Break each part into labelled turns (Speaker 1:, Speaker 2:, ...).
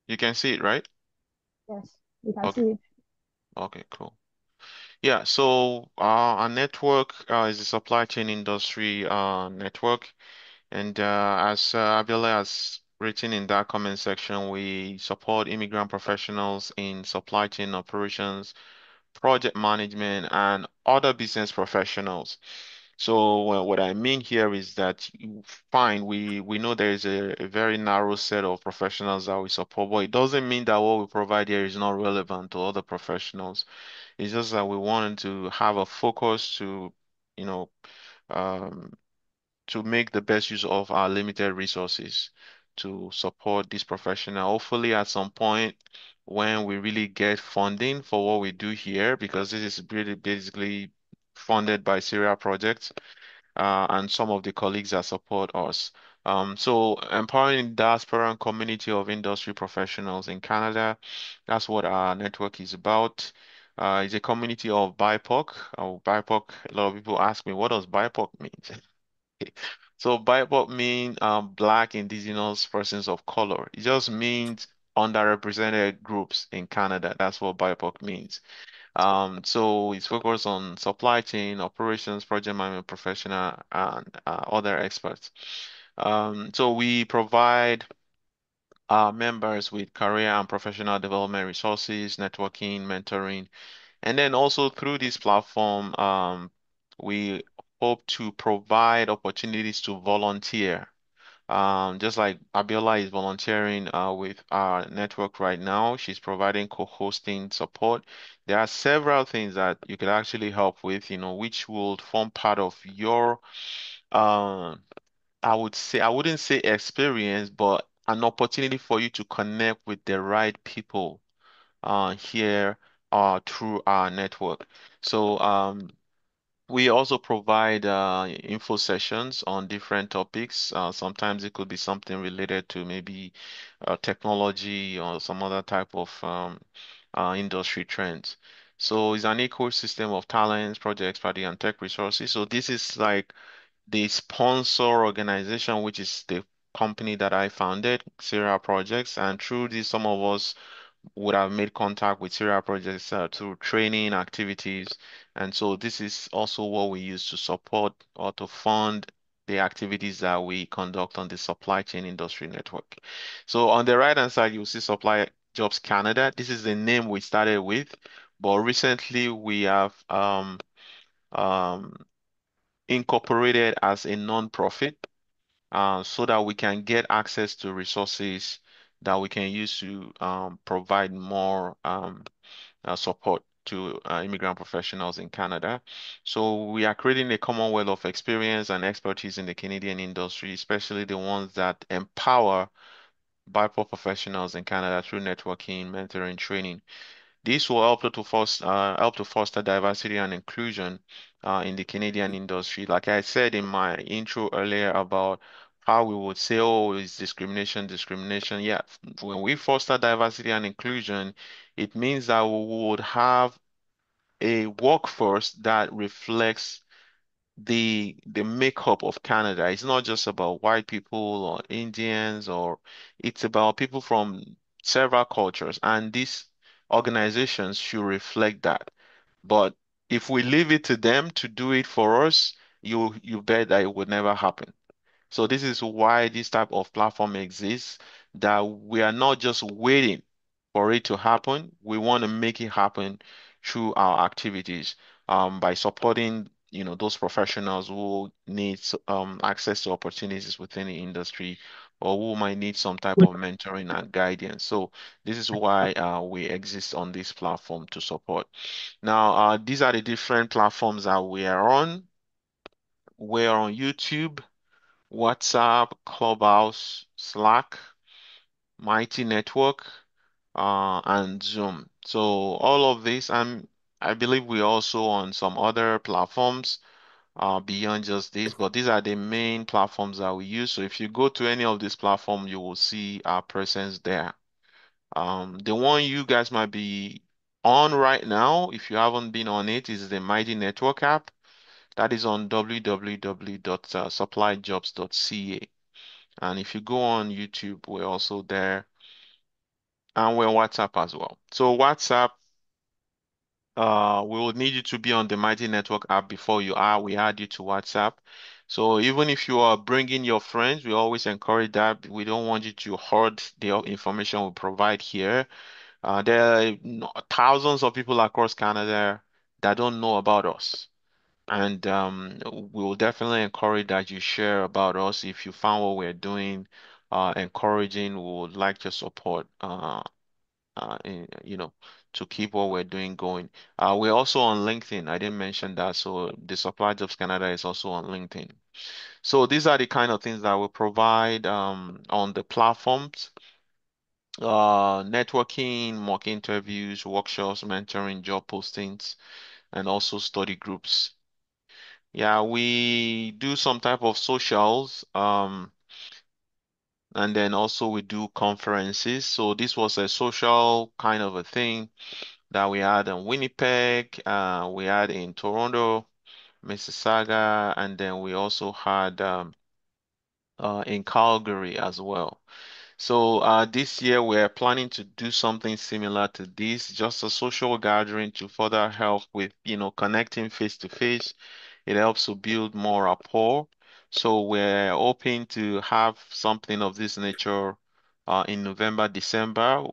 Speaker 1: You can see it, right?
Speaker 2: Yes, we can
Speaker 1: Okay.
Speaker 2: see it.
Speaker 1: Okay, cool. Yeah, so our network is a supply chain industry network. And as Abiola has written in that comment section, we support immigrant professionals in supply chain operations, project management, and other business professionals. So what I mean here is that fine, we know there is a very narrow set of professionals that we support, but it doesn't mean that what we provide here is not relevant to other professionals. It's just that we wanted to have a focus to, you know, um, to make the best use of our limited resources to support this professional. Hopefully, at some point, when we really get funding for what we do here, because this is really basically funded by Syria projects, and some of the colleagues that support us. So empowering diaspora and community of industry professionals in Canada, that's what our network is about. It's a community of BIPOC. BIPOC, a lot of people ask me, what does BIPOC mean? So BIPOC means Black Indigenous Persons of Color. It just means underrepresented groups in Canada. That's what BIPOC means. So it's focused on supply chain, operations, project management professional, and other experts. So we provide our members with career and professional development resources, networking, mentoring, and then also through this platform, we hope to provide opportunities to volunteer. Just like Abiola is volunteering with our network right now, she's providing co-hosting support. There are several things that you could actually help with, which will form part of your, uh, I wouldn't say experience, but an opportunity for you to connect with the right people here through our network. So we also provide info sessions on different topics. Sometimes it could be something related to maybe technology or some other type of industry trends. So it's an ecosystem of talents, project expertise, and tech resources. So this is like the sponsor organization, which is the company that I founded, Serial Projects, and through this, some of us would have made contact with serial projects through training activities. And so this is also what we use to support or to fund the activities that we conduct on the supply chain industry network. So on the right hand side, you'll see Supply Jobs Canada. This is the name we started with, but recently we have um, incorporated as a non-profit so that we can get access to resources that we can use to provide more support to immigrant professionals in Canada. So we are creating a commonwealth of experience and expertise in the Canadian industry, especially the ones that empower BIPOC professionals in Canada through networking, mentoring, training. This will help to foster diversity and inclusion in the Canadian industry. Like I said in my intro earlier about how we would say, oh, it's discrimination, discrimination. Yeah, when we foster diversity and inclusion, it means that we would have a workforce that reflects the makeup of Canada. It's not just about white people or Indians, or it's about people from several cultures, and these organizations should reflect that. But if we leave it to them to do it for us, you bet that it would never happen. So this is why this type of platform exists, that we are not just waiting for it to happen. We want to make it happen through our activities, by supporting, those professionals who need access to opportunities within the industry or who might need some type of mentoring and guidance. So this is why we exist on this platform to support. Now, these are the different platforms that we are on. We're on YouTube, WhatsApp, Clubhouse, Slack, Mighty Network, and Zoom. So all of this, I believe we're also on some other platforms beyond just this, but these are the main platforms that we use. So if you go to any of these platforms, you will see our presence there. The one you guys might be on right now, if you haven't been on it, is the Mighty Network app. That is on www.supplyjobs.ca. And if you go on YouTube, we're also there. and we're on WhatsApp as well. So WhatsApp, we will need you to be on the Mighty Network app before we add you to WhatsApp. So even if you are bringing your friends, we always encourage that. We don't want you to hoard the information we provide here. There are thousands of people across Canada that don't know about us. And we will definitely encourage that you share about us. If you found what we're doing encouraging, we would like your support. You know, to keep what we're doing going. We're also on LinkedIn. I didn't mention that. So the Supply Jobs Canada is also on LinkedIn. So these are the kind of things that we provide on the platforms. Networking, mock interviews, workshops, mentoring, job postings, and also study groups. Yeah, we do some type of socials, and then also we do conferences. So this was a social kind of a thing that we had in Winnipeg, we had in Toronto, Mississauga, and then we also had in Calgary as well. So this year we're planning to do something similar to this, just a social gathering to further help with, connecting face to face. It helps to build more rapport. So we're hoping to have something of this nature in November, December.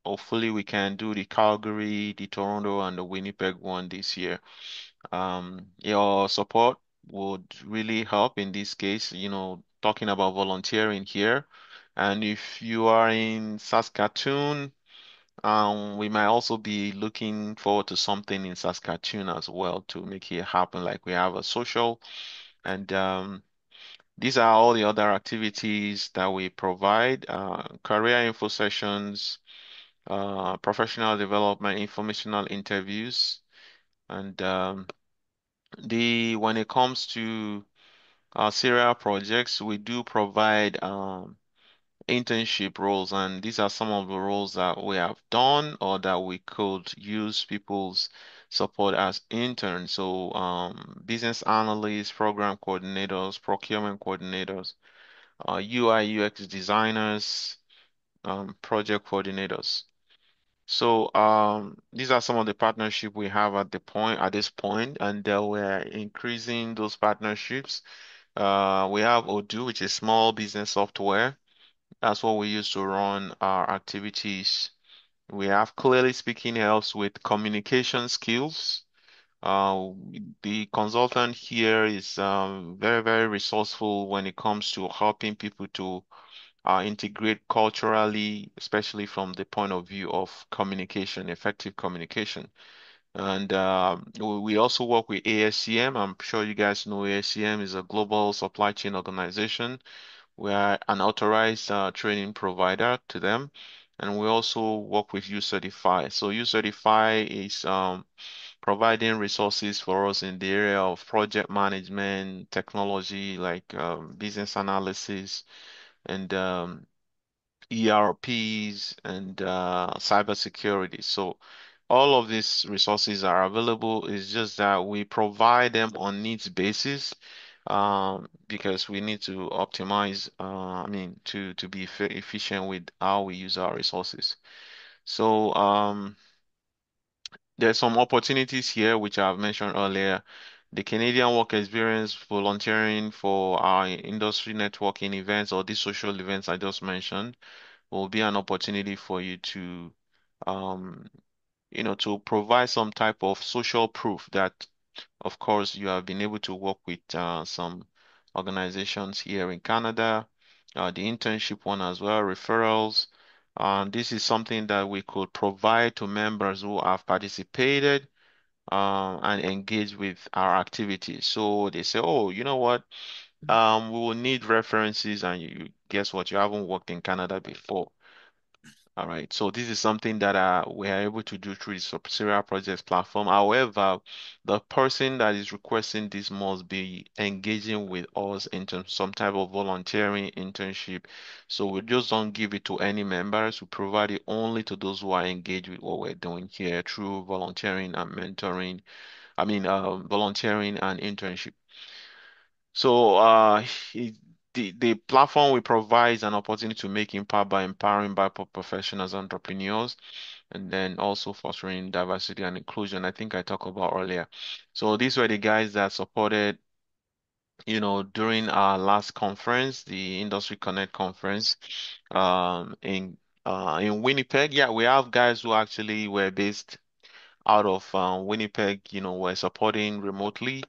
Speaker 1: Hopefully we can do the Calgary, the Toronto, and the Winnipeg one this year. Your support would really help in this case, talking about volunteering here. And if you are in Saskatoon, we might also be looking forward to something in Saskatoon as well to make it happen. Like we have a social, and these are all the other activities that we provide, career info sessions, professional development, informational interviews, and the when it comes to serial projects, we do provide internship roles, and these are some of the roles that we have done or that we could use people's support as interns. So, business analysts, program coordinators, procurement coordinators, UI UX designers, project coordinators. So, these are some of the partnership we have at this point, and we're increasing those partnerships. We have Odoo, which is small business software. That's what we use to run our activities. We have clearly speaking helps with communication skills. Uh, the consultant here is very, very resourceful when it comes to helping people to integrate culturally, especially from the point of view of communication, effective communication. And we also work with ASCM. I'm sure you guys know ASCM is a global supply chain organization. We are an authorized training provider to them, and we also work with U-Certify. So U-Certify is providing resources for us in the area of project management, technology like business analysis, and ERPs and cybersecurity. So all of these resources are available. It's just that we provide them on needs basis because we need to optimize, to be efficient with how we use our resources. So there's some opportunities here which I've mentioned earlier. The Canadian Work Experience volunteering for our industry networking events or these social events I just mentioned will be an opportunity for you to, um, to provide some type of social proof that, of course, you have been able to work with some organizations here in Canada, the internship one as well, referrals. This is something that we could provide to members who have participated and engaged with our activities. So they say, oh, you know what? We will need references, and guess what? You haven't worked in Canada before. All right, so this is something that we are able to do through the Serial Projects platform. However, the person that is requesting this must be engaging with us into some type of volunteering internship. So we just don't give it to any members. We provide it only to those who are engaged with what we're doing here through volunteering and mentoring. Volunteering and internship. So the platform we provide is an opportunity to make impact by empowering BIPOC professionals, entrepreneurs, and then also fostering diversity and inclusion. I think I talked about earlier. So these were the guys that supported, during our last conference, the Industry Connect conference, in Winnipeg. Yeah, we have guys who actually were based out of Winnipeg, were supporting remotely.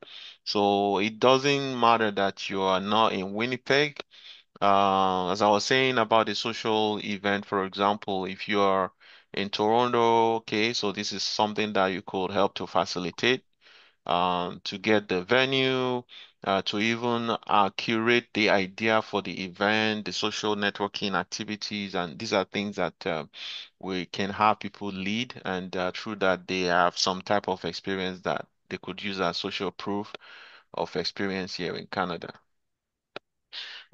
Speaker 1: So it doesn't matter that you are not in Winnipeg. As I was saying about the social event, for example, if you are in Toronto, okay, so this is something that you could help to facilitate, to get the venue, to even curate the idea for the event, the social networking activities, and these are things that we can have people lead, and through that they have some type of experience that they could use as social proof of experience here in Canada.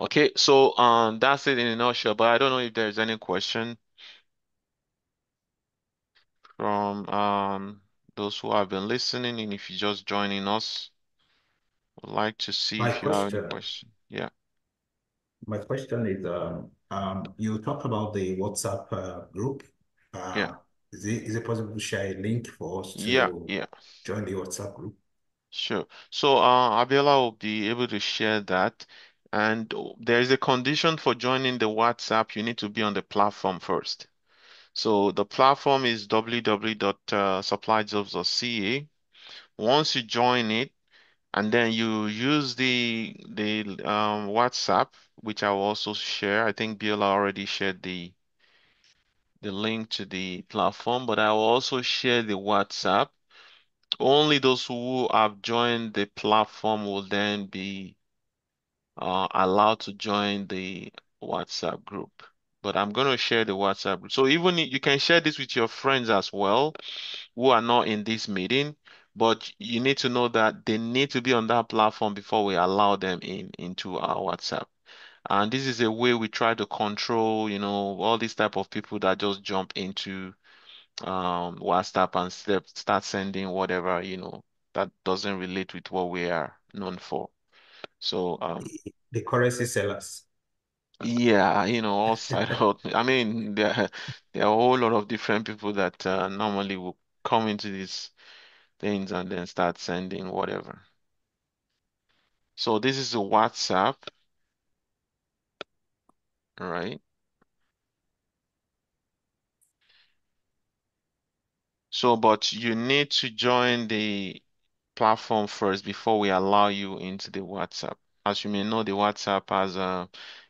Speaker 1: Okay, so that's it in a nutshell, but I don't know if there's any question from those who have been listening, and if you're just joining us, would like to see
Speaker 3: My
Speaker 1: if you have any
Speaker 3: question,
Speaker 1: question. Yeah,
Speaker 3: my question is, you talk about the WhatsApp group.
Speaker 1: yeah,
Speaker 3: Uh, is it possible to share a link for us
Speaker 1: yeah,
Speaker 3: to
Speaker 1: yeah,
Speaker 3: join the WhatsApp group?
Speaker 1: sure. So Abiola will be able to share that. And there is a condition for joining the WhatsApp. You need to be on the platform first. So the platform is www.supplyjobs.ca. Once you join it, and then you use the WhatsApp, which I will also share. I think Biola already shared the link to the platform, but I will also share the WhatsApp. Only those who have joined the platform will then be allowed to join the WhatsApp group. But I'm going to share the WhatsApp group. So even you can share this with your friends as well who are not in this meeting, but you need to know that they need to be on that platform before we allow them into our WhatsApp. And this is a way we try to control, all these type of people that just jump into WhatsApp and start sending whatever, that doesn't relate with what we are known for. So
Speaker 3: The currency sellers.
Speaker 1: yeah, all side out. I mean, there are a whole lot of different people that normally will come into these things and then start sending whatever. So this is a WhatsApp, right? So, but you need to join the platform first before we allow you into the WhatsApp. As you may know, the WhatsApp has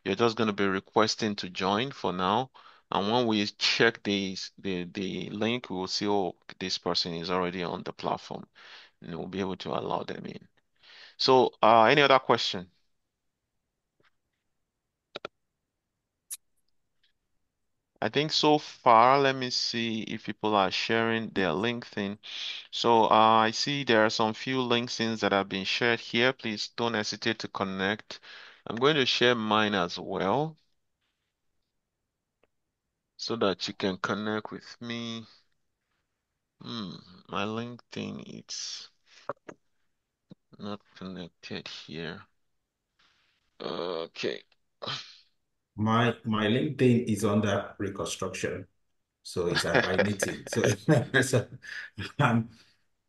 Speaker 1: you're just going to be requesting to join for now. And when we check the link, we will see, oh, this person is already on the platform, and we'll be able to allow them in. So, any other question? I think so far, let me see if people are sharing their LinkedIn. So I see there are some few LinkedIns that have been shared here. Please don't hesitate to connect. I'm going to share mine as well so that you can connect with me. Hmm, my LinkedIn it's not connected here. Okay.
Speaker 3: My LinkedIn is under reconstruction, so it's hibernating. So, so I'm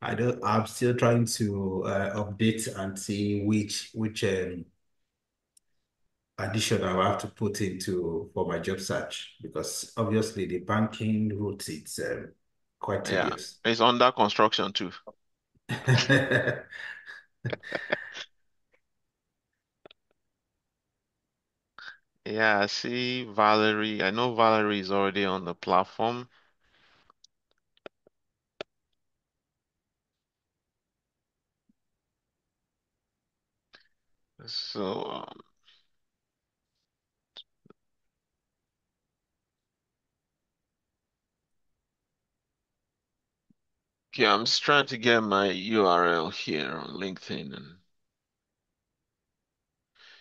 Speaker 3: I'm still trying to update and see which addition I will have to put into for my job search because obviously the banking route it's quite
Speaker 1: Yeah,
Speaker 3: tedious.
Speaker 1: it's under construction too. Yeah, I see Valerie. I know Valerie is already on the platform. So, okay, I'm just trying to get my URL here on LinkedIn. And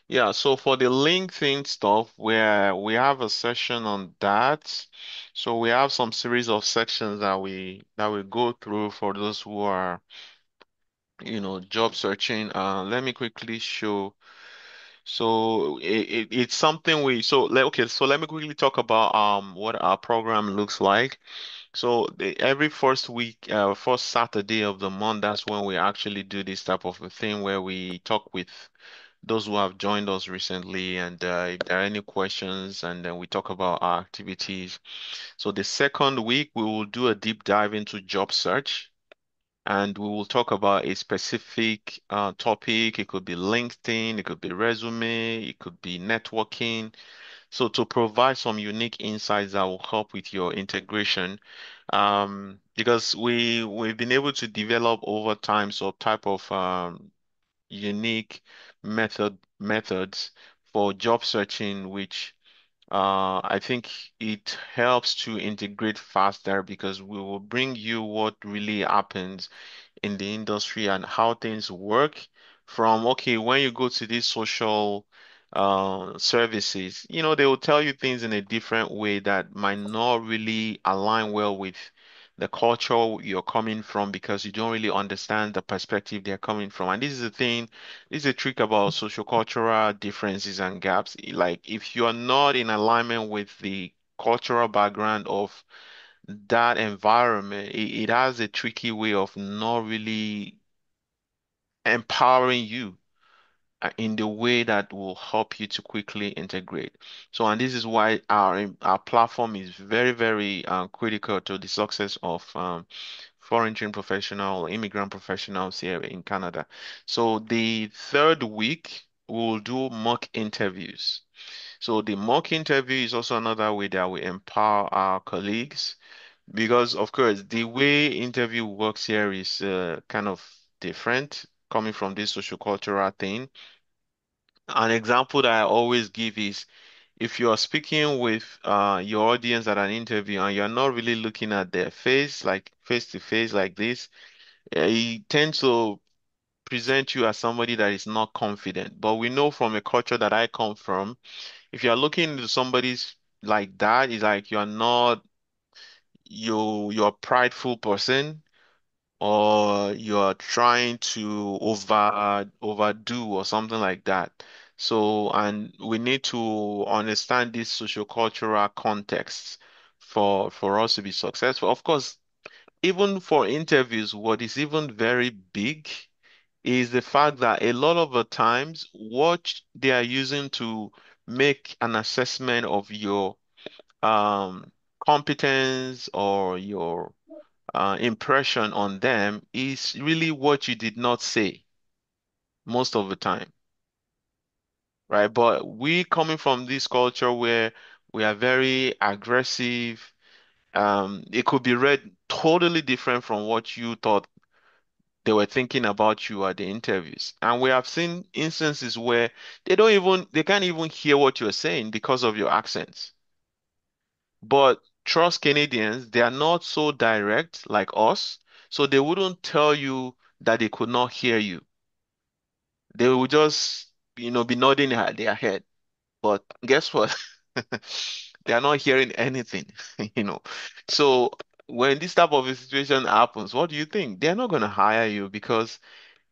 Speaker 1: yeah, so for the LinkedIn stuff, where we have a session on that. So we have some series of sections that we go through for those who are, job searching. Let me quickly show. So it's something so let me quickly talk about what our program looks like. So every first week, first Saturday of the month, that's when we actually do this type of a thing where we talk with those who have joined us recently, and if there are any questions, and then we talk about our activities. So the second week, we will do a deep dive into job search, and we will talk about a specific topic. It could be LinkedIn, it could be resume, it could be networking. So to provide some unique insights that will help with your integration, because we've been able to develop over time some type of unique methods for job searching, which I think it helps to integrate faster because we will bring you what really happens in the industry and how things work from okay when you go to these social services, they will tell you things in a different way that might not really align well with the culture you're coming from because you don't really understand the perspective they're coming from. And this is the thing, this is a trick about social cultural differences and gaps. Like if you're not in alignment with the cultural background of that environment, it has a tricky way of not really empowering you in the way that will help you to quickly integrate. So, and this is why our platform is very, very critical to the success of foreign trained professional, immigrant professionals here in Canada. So, the third week, we'll do mock interviews. So, the mock interview is also another way that we empower our colleagues because, of course, the way interview works here is kind of different coming from this social cultural thing. An example that I always give is if you are speaking with your audience at an interview and you're not really looking at their face, like face to face like this, it tends to present you as somebody that is not confident. But we know from a culture that I come from, if you're looking into somebody's like that, it's like you're a prideful person or you're trying to overdo or something like that. So, and we need to understand this sociocultural context for us to be successful. Of course, even for interviews, what is even very big is the fact that a lot of the times what they are using to make an assessment of your competence or your impression on them is really what you did not say most of the time, right? But we coming from this culture where we are very aggressive, it could be read totally different from what you thought they were thinking about you at the interviews. And we have seen instances where they can't even hear what you're saying because of your accents. But trust Canadians, they are not so direct like us, so they wouldn't tell you that they could not hear you. They will just, be nodding their head. But guess what? They are not hearing anything, you know. So when this type of a situation happens, what do you think? They're not going to hire you because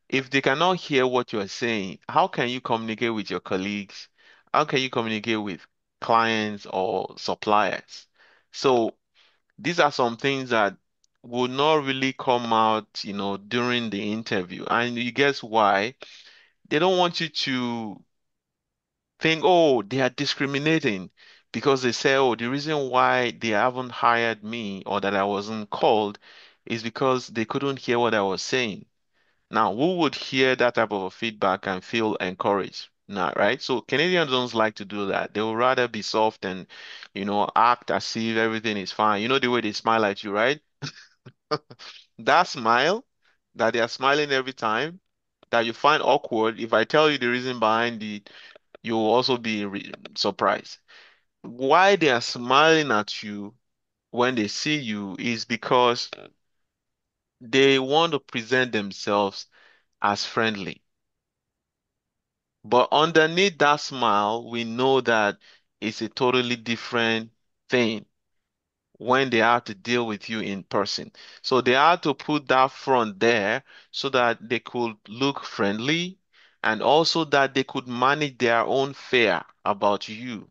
Speaker 1: if they cannot hear what you are saying, how can you communicate with your colleagues? How can you communicate with clients or suppliers? So these are some things that will not really come out, during the interview. And you guess why? They don't want you to think, oh, they are discriminating because they say, oh, the reason why they haven't hired me or that I wasn't called is because they couldn't hear what I was saying. Now, who would hear that type of a feedback and feel encouraged? Nah, right? So Canadians don't like to do that. They would rather be soft and, act as if everything is fine. You know the way they smile at you, right? That smile that they are smiling every time that you find awkward, if I tell you the reason behind it, you'll also be surprised. Why they are smiling at you when they see you is because they want to present themselves as friendly. But underneath that smile, we know that it's a totally different thing when they have to deal with you in person. So they had to put that front there so that they could look friendly and also that they could manage their own fear about you.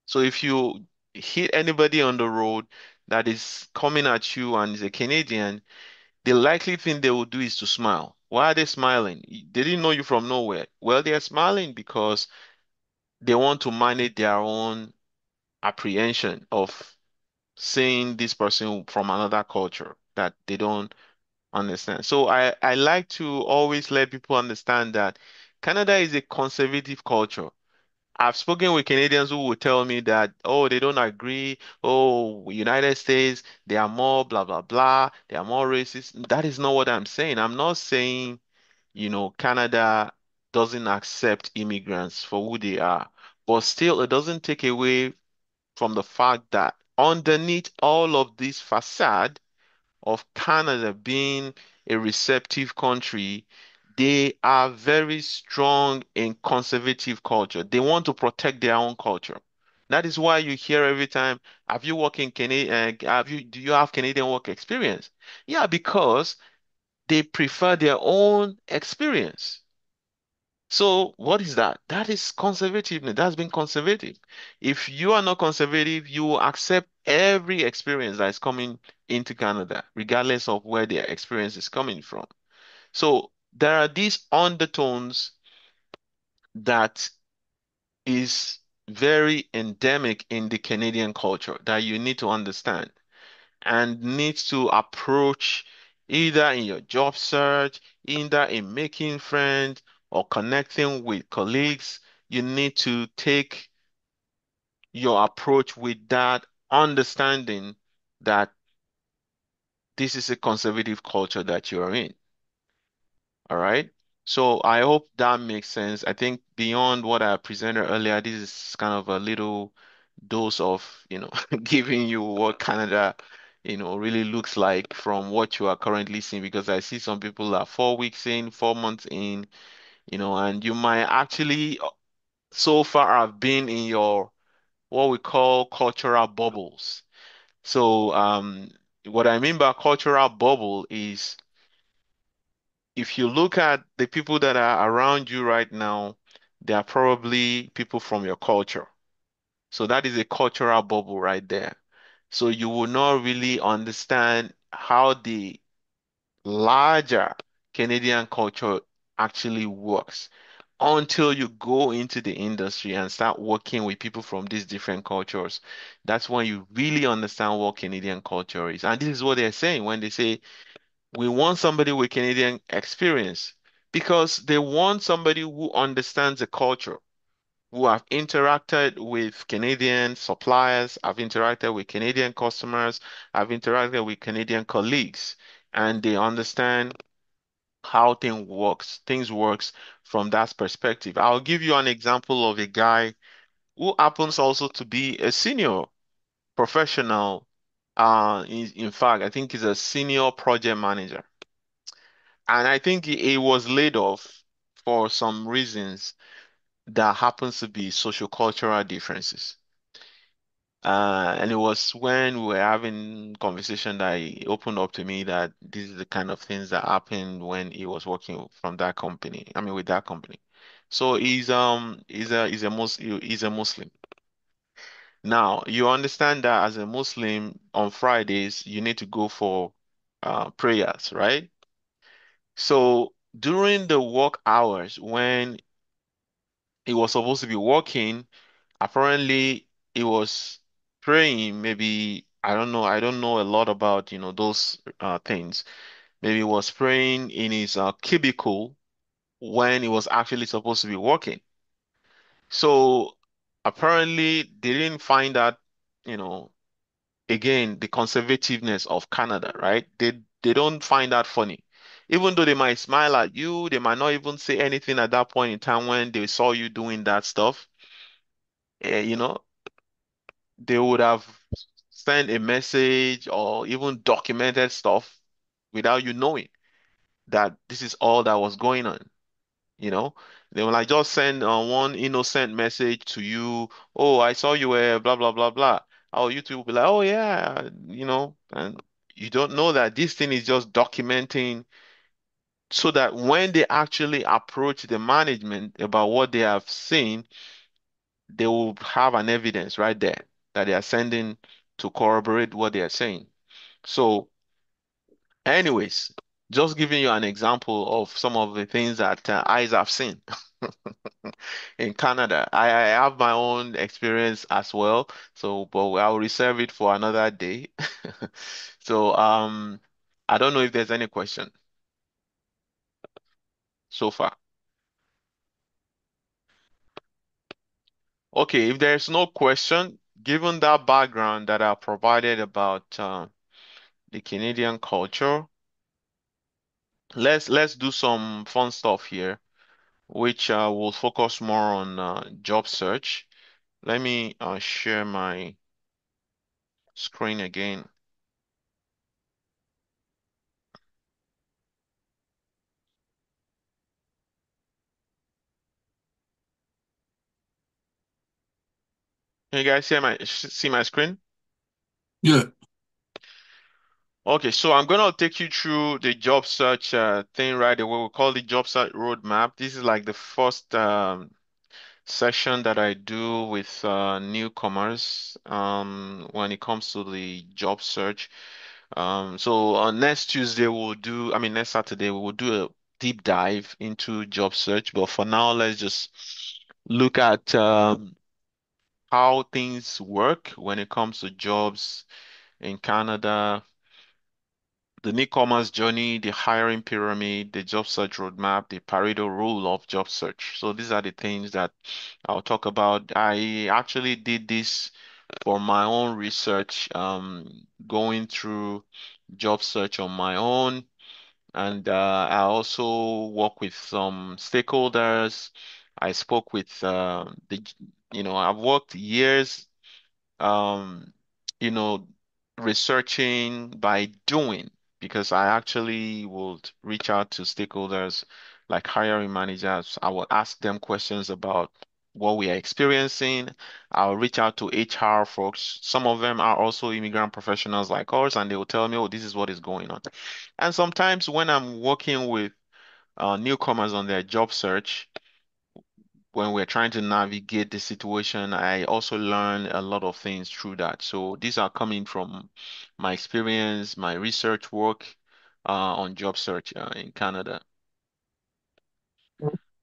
Speaker 1: So if you hit anybody on the road that is coming at you and is a Canadian, the likely thing they will do is to smile. Why are they smiling? They didn't know you from nowhere. Well, they are smiling because they want to manage their own apprehension of seeing this person from another culture that they don't understand. So I like to always let people understand that Canada is a conservative culture. I've spoken with Canadians who will tell me that, oh, they don't agree. Oh, United States, they are more blah, blah, blah. They are more racist. That is not what I'm saying. I'm not saying, Canada doesn't accept immigrants for who they are. But still, it doesn't take away from the fact that underneath all of this facade, of Canada being a receptive country, they are very strong in conservative culture. They want to protect their own culture. That is why you hear every time, have you worked in Canada, do you have Canadian work experience? Yeah, because they prefer their own experience. So what is that? That is conservative. That's been conservative. If you are not conservative, you will accept every experience that is coming into Canada, regardless of where their experience is coming from. So there are these undertones that is very endemic in the Canadian culture that you need to understand and needs to approach either in your job search, either in making friends or connecting with colleagues. You need to take your approach with that understanding that this is a conservative culture that you're in. All right. So I hope that makes sense. I think beyond what I presented earlier, this is kind of a little dose of, giving you what Canada, really looks like from what you are currently seeing. Because I see some people are 4 weeks in, 4 months in, and you might actually so far have been in your what we call cultural bubbles. So, what I mean by cultural bubble is if you look at the people that are around you right now, they are probably people from your culture. So that is a cultural bubble right there. So you will not really understand how the larger Canadian culture actually works until you go into the industry and start working with people from these different cultures. That's when you really understand what Canadian culture is. And this is what they're saying when they say we want somebody with Canadian experience because they want somebody who understands the culture, who have interacted with Canadian suppliers, have interacted with Canadian customers, have interacted with Canadian colleagues, and they understand how things works from that perspective. I'll give you an example of a guy who happens also to be a senior professional. In fact, I think he's a senior project manager. And I think he was laid off for some reasons that happens to be socio-cultural differences. And it was when we were having conversation that he opened up to me that this is the kind of things that happened when he was working from that company. I mean, with that company. So he's a Muslim. Now you understand that as a Muslim on Fridays you need to go for prayers, right? So during the work hours when he was supposed to be working, apparently he was praying. Maybe I don't know a lot about those things. Maybe he was praying in his cubicle when he was actually supposed to be working. So apparently they didn't find that, you know, again, the conservativeness of Canada, right? They don't find that funny. Even though they might smile at you, they might not even say anything at that point in time when they saw you doing that stuff. Eh, you know, they would have sent a message or even documented stuff without you knowing that this is all that was going on. You know, they will like just send one innocent message to you. Oh, I saw you were blah blah blah blah. Oh, you two will be like, oh yeah, and you don't know that this thing is just documenting so that when they actually approach the management about what they have seen, they will have an evidence right there that they are sending to corroborate what they are saying. So, anyways, just giving you an example of some of the things that eyes have seen in Canada. I have my own experience as well, so but I'll reserve it for another day. So, I don't know if there's any question so far. Okay, if there's no question, given that background that I provided about the Canadian culture, let's do some fun stuff here, which will focus more on job search. Let me share my screen again. Can you guys see my screen?
Speaker 4: Yeah.
Speaker 1: Okay, so I'm gonna take you through the job search thing right away. We call the job search roadmap. This is like the first session that I do with newcomers when it comes to the job search. So on next Tuesday I mean next Saturday we will do a deep dive into job search. But for now, let's just look at how things work when it comes to jobs in Canada, the newcomers journey, the hiring pyramid, the job search roadmap, the Pareto rule of job search. So these are the things that I'll talk about. I actually did this for my own research, going through job search on my own. And I also work with some stakeholders. I spoke with I've worked years um, you know, researching by doing, because I actually would reach out to stakeholders like hiring managers. I will ask them questions about what we are experiencing. I'll reach out to HR folks. Some of them are also immigrant professionals like us, and they will tell me, oh, this is what is going on. And sometimes when I'm working with newcomers on their job search, when we're trying to navigate the situation, I also learn a lot of things through that. So these are coming from my experience, my research work on job search in Canada.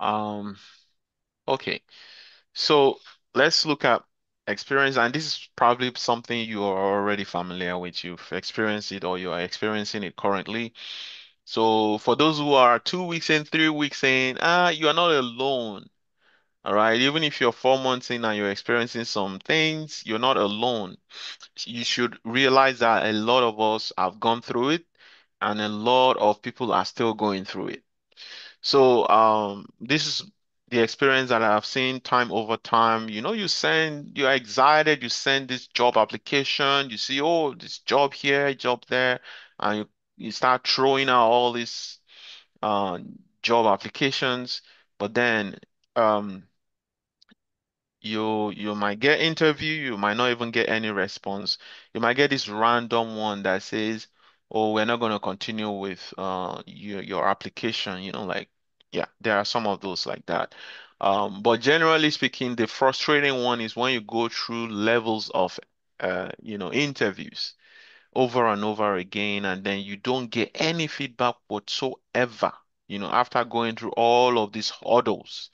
Speaker 1: Um, okay, so let's look at experience, and this is probably something you are already familiar with. You've experienced it or you are experiencing it currently. So for those who are 2 weeks in, 3 weeks in, you are not alone. All right. Even if you're 4 months in and you're experiencing some things, you're not alone. You should realize that a lot of us have gone through it and a lot of people are still going through it. So, this is the experience that I've seen time over time. You're excited, you send this job application, you see, oh, this job here, job there, and you start throwing out all these uh, job applications, but then, um, you might get interview, you might not even get any response. You might get this random one that says, "Oh, we're not going to continue with your application." Like yeah, there are some of those like that. But generally speaking, the frustrating one is when you go through levels of interviews over and over again, and then you don't get any feedback whatsoever. After going through all of these hurdles,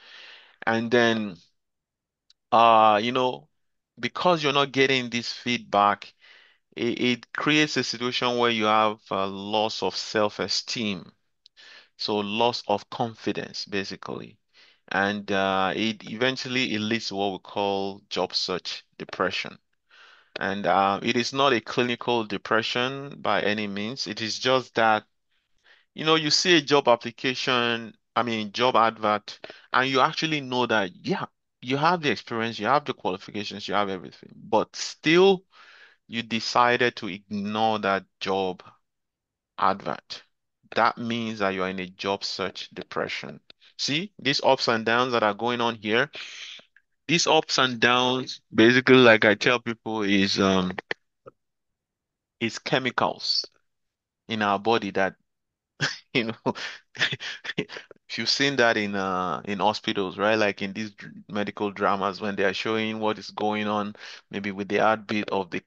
Speaker 1: and then uh, you know, because you're not getting this feedback, it creates a situation where you have a loss of self-esteem. So loss of confidence, basically. And it leads to what we call job search depression. And it is not a clinical depression by any means. It is just that you see a job application, I mean, job advert, and you actually know that, yeah, you have the experience, you have the qualifications, you have everything, but still you decided to ignore that job advert. That means that you're in a job search depression. See, these ups and downs that are going on here, these ups and downs, basically, like I tell people, is chemicals in our body that You know, if you've seen that in hospitals, right? Like in these medical dramas when they are showing what is going on, maybe with the heartbeat of the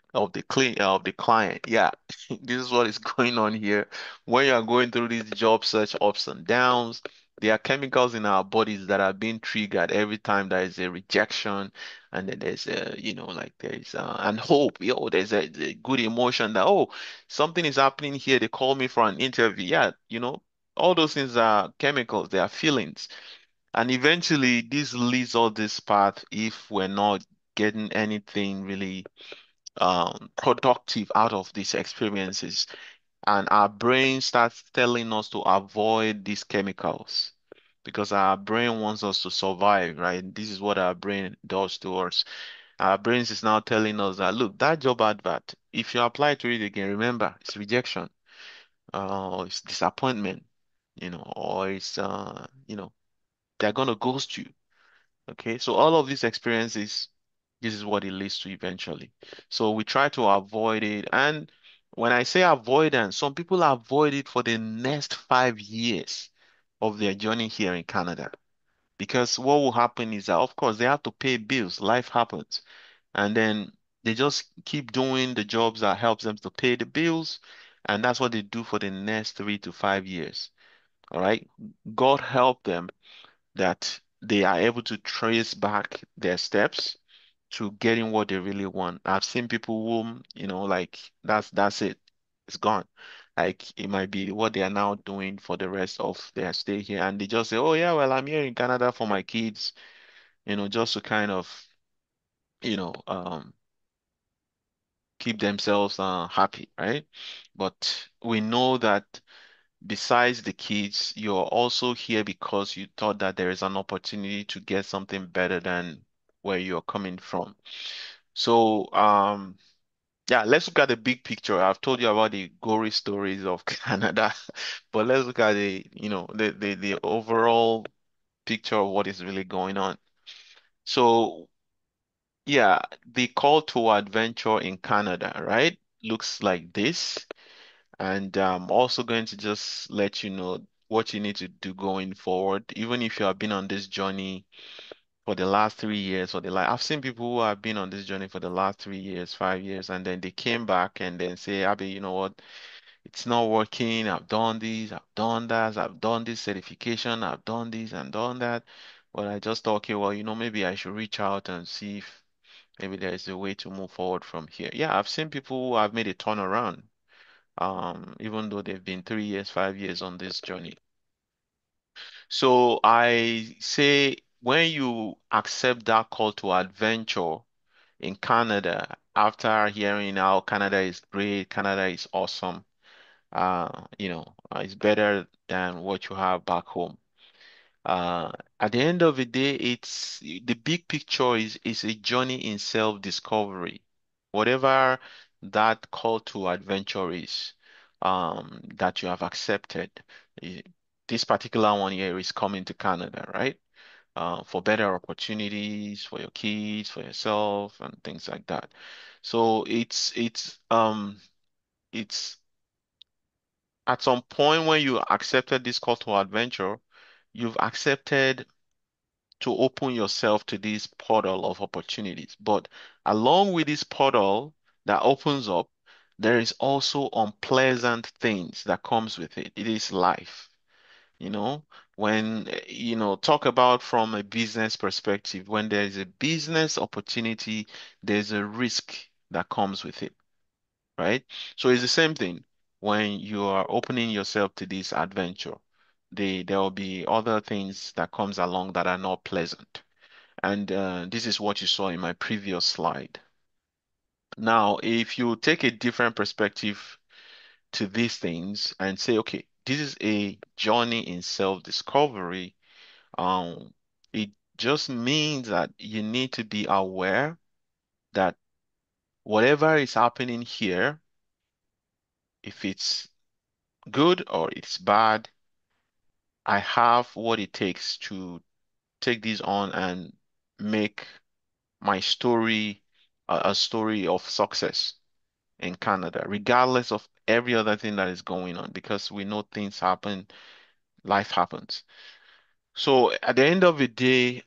Speaker 1: client. Yeah, this is what is going on here. When you are going through these job search ups and downs, there are chemicals in our bodies that are being triggered every time there is a rejection, and then there's a, like there's and hope. There's a good emotion that, oh, something is happening here. They call me for an interview. Yeah, all those things are chemicals, they are feelings. And eventually, this leads all this path if we're not getting anything really productive out of these experiences. And our brain starts telling us to avoid these chemicals because our brain wants us to survive, right? This is what our brain does to us. Our brains is now telling us that, look, that job advert, if you apply to it again, remember, it's rejection, or it's disappointment, or it's, they're gonna ghost you. Okay, so all of these experiences, this is what it leads to eventually. So we try to avoid it. And when I say avoidance, some people avoid it for the next 5 years of their journey here in Canada. Because what will happen is that, of course, they have to pay bills. Life happens. And then they just keep doing the jobs that helps them to pay the bills. And that's what they do for the next 3 to 5 years. All right. God help them that they are able to trace back their steps to getting what they really want. I've seen people who, like that's it. It's gone. Like it might be what they are now doing for the rest of their stay here. And they just say, oh yeah, well, I'm here in Canada for my kids, just to kind of, you know, um, keep themselves happy, right? But we know that besides the kids, you're also here because you thought that there is an opportunity to get something better than where you're coming from. So, yeah, let's look at the big picture. I've told you about the gory stories of Canada, but let's look at the overall picture of what is really going on. So, yeah, the call to adventure in Canada, right? Looks like this. And I'm also going to just let you know what you need to do going forward. Even if you have been on this journey for the last 3 years or I've seen people who have been on this journey for the last 3 years, 5 years, and then they came back and then say, Abby, you know what? It's not working. I've done this, I've done that, I've done this certification, I've done this and done that. But I just thought, okay, well, maybe I should reach out and see if maybe there is a way to move forward from here. Yeah, I've seen people who have made a turnaround, even though they've been 3 years, 5 years on this journey. So I say when you accept that call to adventure in Canada, after hearing how Canada is great, Canada is awesome, it's better than what you have back home. At the end of the day, the big picture is a journey in self-discovery. Whatever that call to adventure is, that you have accepted. I- This particular one here is coming to Canada, right? For better opportunities for your kids, for yourself, and things like that. So it's at some point when you accepted this call to adventure, you've accepted to open yourself to this portal of opportunities. But along with this portal that opens up, there is also unpleasant things that comes with it. It is life. When, talk about from a business perspective, when there is a business opportunity, there's a risk that comes with it, right? So it's the same thing when you are opening yourself to this adventure. There will be other things that comes along that are not pleasant. And this is what you saw in my previous slide. Now, if you take a different perspective to these things and say, okay, this is a journey in self-discovery, um, it just means that you need to be aware that whatever is happening here, if it's good or it's bad, I have what it takes to take this on and make my story a story of success. in Canada, regardless of every other thing that is going on, because we know things happen, life happens. So at the end of the day,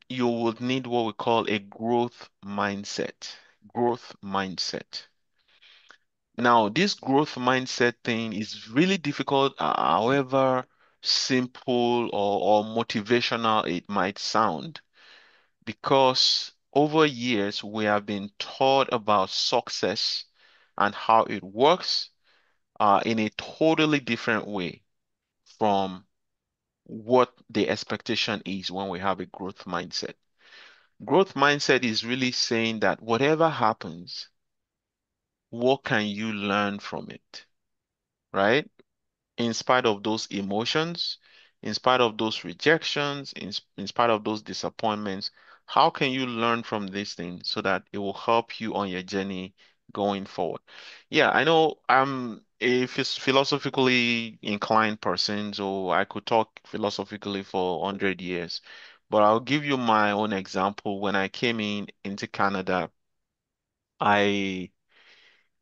Speaker 1: you would need what we call a growth mindset. Growth mindset. Now, this growth mindset thing is really difficult, however simple or motivational it might sound, because over years we have been taught about success and how it works in a totally different way from what the expectation is when we have a growth mindset. Growth mindset is really saying that whatever happens, what can you learn from it, right? In spite of those emotions, in spite of those rejections, in spite of those disappointments, how can you learn from this thing so that it will help you on your journey going forward? Yeah, I know I'm a philosophically inclined person, so I could talk philosophically for 100 years. But I'll give you my own example. When I came into Canada, I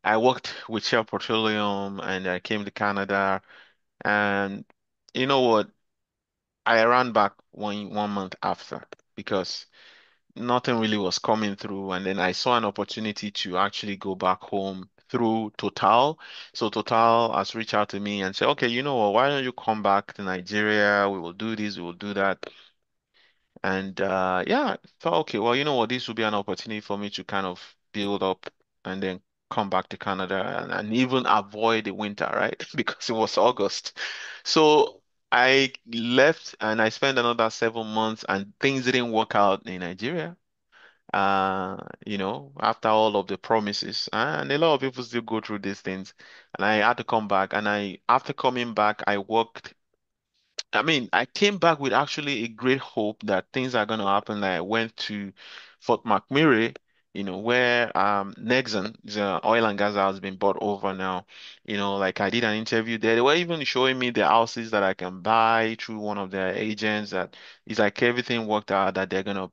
Speaker 1: I worked with Shell Petroleum and I came to Canada. And you know what? I ran back one month after because nothing really was coming through. And then I saw an opportunity to actually go back home through Total. So Total has reached out to me and said, okay, you know what? Why don't you come back to Nigeria? We will do this, we will do that. And yeah, I thought, okay, well, you know what, this would be an opportunity for me to kind of build up and then come back to Canada and even avoid the winter, right? Because it was August. So I left and I spent another 7 months and things didn't work out in Nigeria. After all of the promises, and a lot of people still go through these things. And I had to come back, and after coming back, I worked. I mean, I came back with actually a great hope that things are going to happen. Like I went to Fort McMurray, where Nexon, the oil and gas house, has been bought over now. Like I did an interview there. They were even showing me the houses that I can buy through one of their agents. That it's like everything worked out that they're gonna,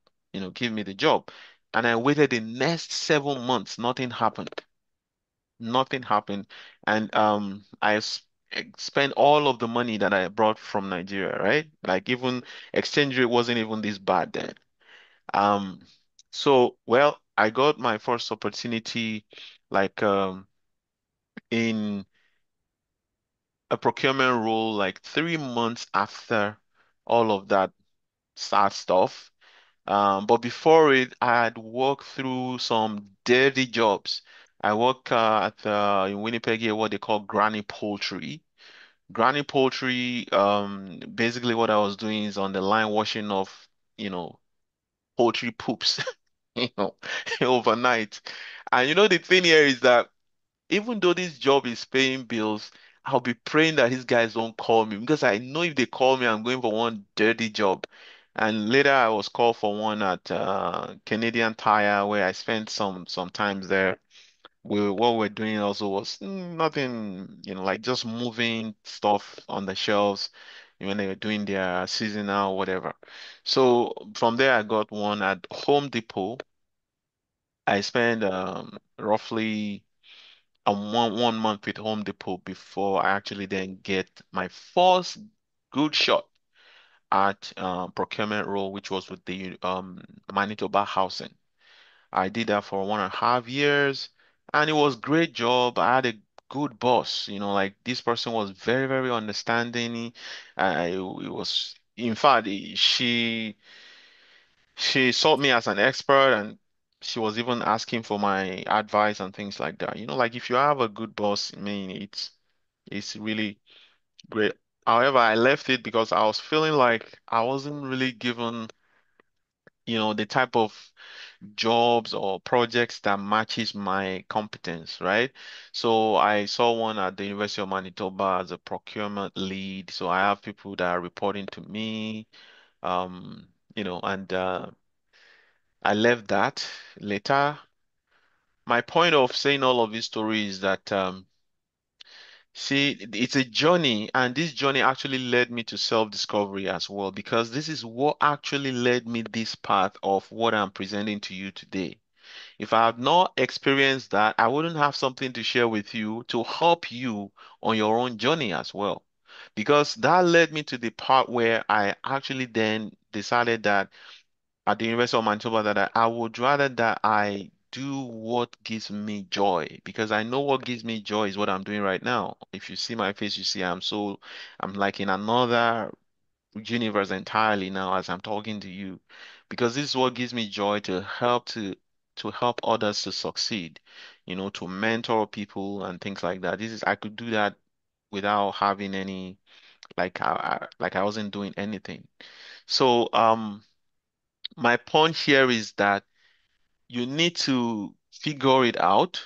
Speaker 1: give me the job. And I waited the next 7 months, nothing happened. Nothing happened. And spent all of the money that I brought from Nigeria, right? Like even exchange rate wasn't even this bad then. Um, so well, I got my first opportunity like in a procurement role like 3 months after all of that sad stuff. But before it, I had worked through some dirty jobs. I work in Winnipeg here, what they call granny poultry. Granny poultry, basically what I was doing is on the line washing off, poultry poops, you know, overnight. And the thing here is that even though this job is paying bills, I'll be praying that these guys don't call me because I know if they call me, I'm going for one dirty job. And later I was called for one at Canadian Tire where I spent some times there. What we're doing also was nothing, like just moving stuff on the shelves when they were doing their seasonal whatever. So from there I got one at Home Depot. I spent roughly one month with Home Depot before I actually then get my first good shot at procurement role, which was with the Manitoba Housing. I did that for 1.5 years, and it was great job. I had a good boss, like this person was very, very understanding. It was, in fact, she saw me as an expert, and she was even asking for my advice and things like that. Like if you have a good boss, I mean, it's really great. However, I left it because I was feeling like I wasn't really given, the type of jobs or projects that matches my competence, right? So I saw one at the University of Manitoba as a procurement lead. So I have people that are reporting to me, and I left that later. My point of saying all of this story is that see, it's a journey, and this journey actually led me to self-discovery as well, because this is what actually led me this path of what I'm presenting to you today. If I have not experienced that, I wouldn't have something to share with you to help you on your own journey as well. Because that led me to the part where I actually then decided that at the University of Manitoba that I would rather that I do what gives me joy because I know what gives me joy is what I'm doing right now. If you see my face, you see I'm like in another universe entirely now as I'm talking to you because this is what gives me joy to help others to succeed, to mentor people and things like that. This is I could do that without having any like I wasn't doing anything. So my point here is that you need to figure it out.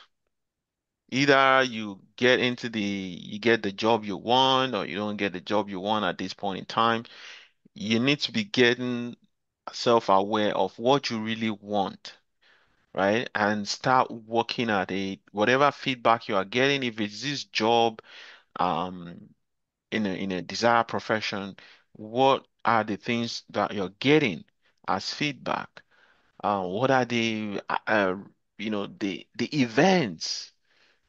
Speaker 1: Either you get the job you want or you don't get the job you want at this point in time. You need to be getting self-aware of what you really want, right? And start working at it. Whatever feedback you are getting, if it's this job, um, in a desired profession, what are the things that you're getting as feedback? What are the events,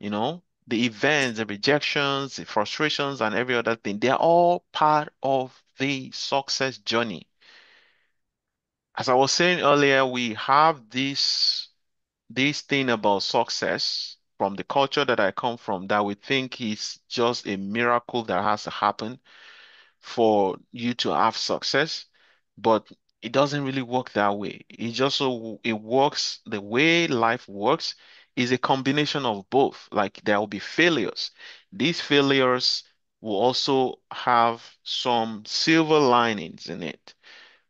Speaker 1: the events, the rejections, the frustrations, and every other thing. They are all part of the success journey. As I was saying earlier, we have this thing about success from the culture that I come from that we think is just a miracle that has to happen for you to have success, but it doesn't really work that way. It works the way life works is a combination of both. Like there will be failures. These failures will also have some silver linings in it,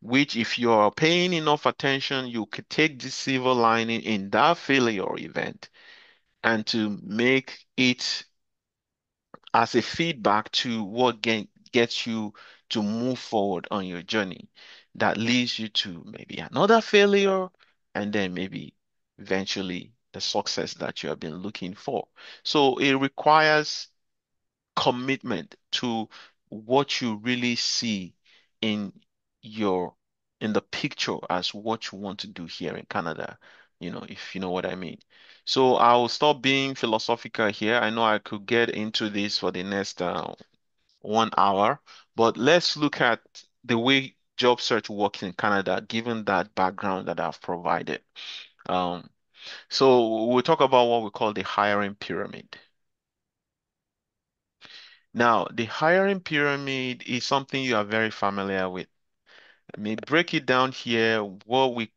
Speaker 1: which if you're paying enough attention, you could take this silver lining in that failure event and to make it as a feedback to what gets you to move forward on your journey that leads you to maybe another failure and then maybe eventually the success that you have been looking for. So it requires commitment to what you really see in your in the picture as what you want to do here in Canada, if you know what I mean. So I'll stop being philosophical here. I know I could get into this for the next 1 hour, but let's look at the way job search works in Canada, given that background that I've provided. Um, so we'll talk about what we call the hiring pyramid. Now, the hiring pyramid is something you are very familiar with. Let me break it down here, what we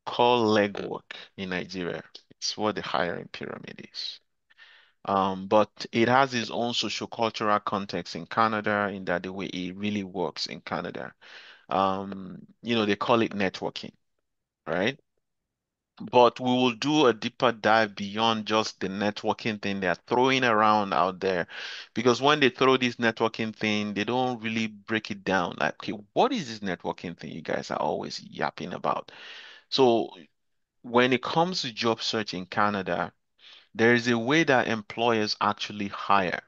Speaker 1: call legwork in Nigeria. It's what the hiring pyramid is. But it has its own socio-cultural context in Canada in that the way it really works in Canada. They call it networking, right? But we will do a deeper dive beyond just the networking thing they're throwing around out there. Because when they throw this networking thing, they don't really break it down. Like, okay, what is this networking thing you guys are always yapping about? So when it comes to job search in Canada, there is a way that employers actually hire,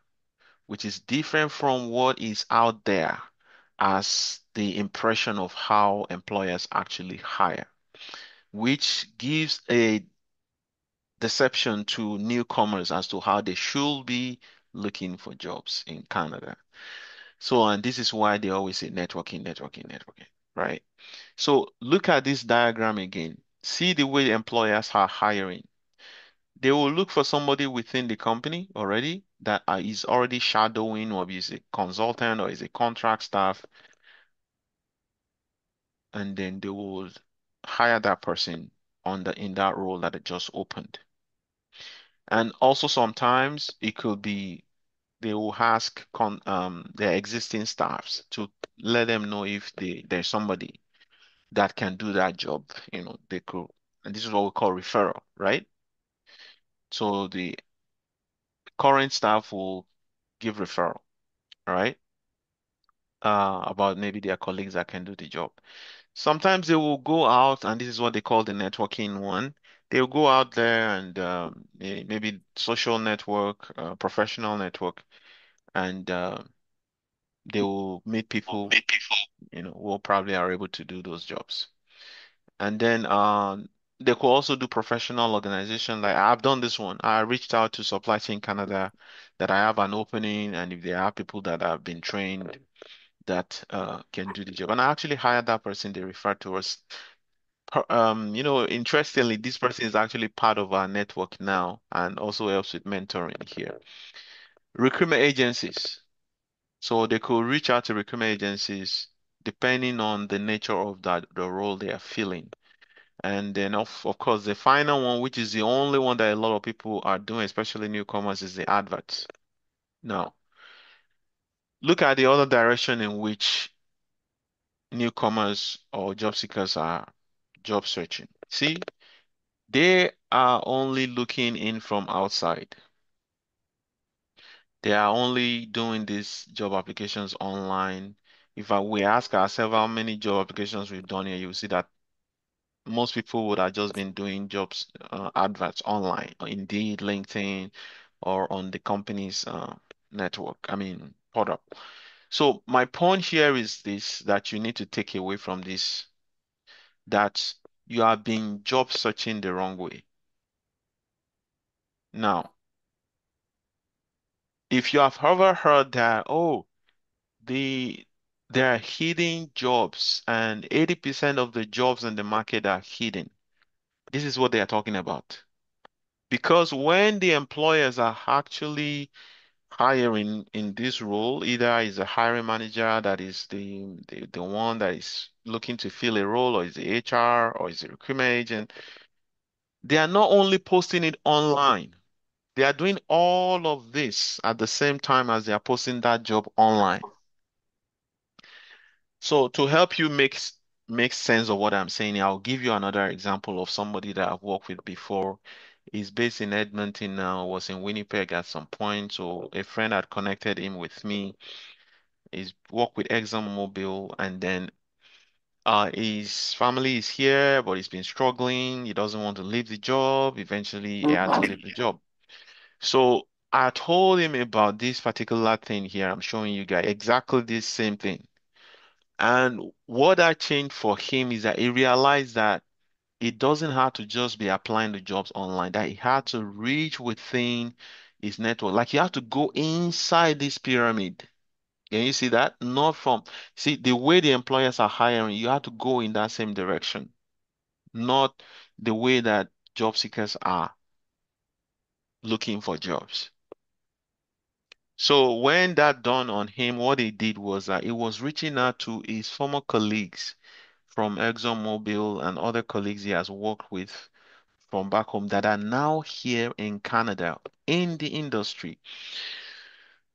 Speaker 1: which is different from what is out there as the impression of how employers actually hire, which gives a deception to newcomers as to how they should be looking for jobs in Canada. So, and this is why they always say networking, networking, networking, right? So, look at this diagram again. See the way employers are hiring. They will look for somebody within the company already that is already shadowing or is a consultant or is a contract staff, and then they will hire that person in that role that it just opened. And also sometimes it could be they will ask their existing staffs to let them know if there's somebody that can do that job. They could, and this is what we call referral, right? So the current staff will give referral, all right, about maybe their colleagues that can do the job. Sometimes they will go out, and this is what they call the networking one. They'll go out there and maybe social network, professional network, and they will meet people, who probably are able to do those jobs. And then they could also do professional organization. Like I've done this one. I reached out to Supply Chain Canada that I have an opening, and if they have people that have been trained that can do the job, and I actually hired that person. They referred to us. Interestingly, this person is actually part of our network now, and also helps with mentoring here. Recruitment agencies. So they could reach out to recruitment agencies depending on the nature of the role they are filling. And then of course the final one, which is the only one that a lot of people are doing, especially newcomers, is the adverts. Now, look at the other direction in which newcomers or job seekers are job searching. See, they are only looking in from outside. They are only doing these job applications online. We ask ourselves how many job applications we've done here, you'll see that most people would have just been doing jobs adverts online, Indeed, LinkedIn, or on the company's network. I mean, portal. So my point here is this that you need to take away from this that you are being job searching the wrong way. Now, if you have ever heard that, oh, the there are hidden jobs and 80% of the jobs in the market are hidden. This is what they are talking about. Because when the employers are actually hiring in this role, either is a hiring manager that is the one that is looking to fill a role, or is the HR, or is the recruitment agent, they are not only posting it online, they are doing all of this at the same time as they are posting that job online. So to help you make sense of what I'm saying, I'll give you another example of somebody that I've worked with before. He's based in Edmonton now, was in Winnipeg at some point. So a friend had connected him with me. He's worked with ExxonMobil, and then his family is here, but he's been struggling. He doesn't want to leave the job. Eventually, he had to leave the job. So I told him about this particular thing here. I'm showing you guys exactly this same thing. And what that changed for him is that he realized that it doesn't have to just be applying the jobs online, that he had to reach within his network. Like you have to go inside this pyramid. Can you see that? Not from, see, the way the employers are hiring, you have to go in that same direction, not the way that job seekers are looking for jobs. So when that dawned on him, what he did was that he was reaching out to his former colleagues from ExxonMobil and other colleagues he has worked with from back home that are now here in Canada in the industry.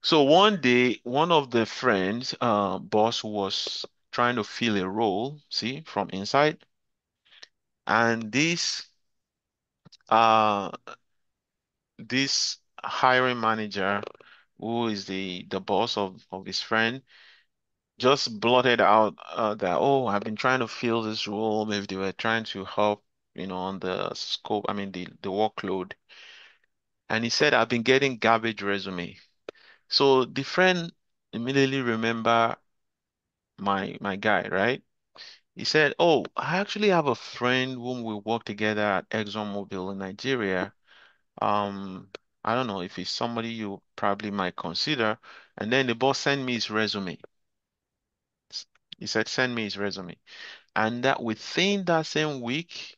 Speaker 1: So one day, one of the friends, boss was trying to fill a role, see, from inside, and uh this hiring manager, who is the boss of his friend, just blotted out that, oh, I've been trying to fill this role. Maybe they were trying to help, on the scope, I mean the workload. And he said, I've been getting garbage resume. So the friend immediately remember my guy, right? He said, oh, I actually have a friend whom we work together at ExxonMobil in Nigeria. Um, I don't know if he's somebody you probably might consider. And then the boss sent me his resume. He said, send me his resume. And that within that same week,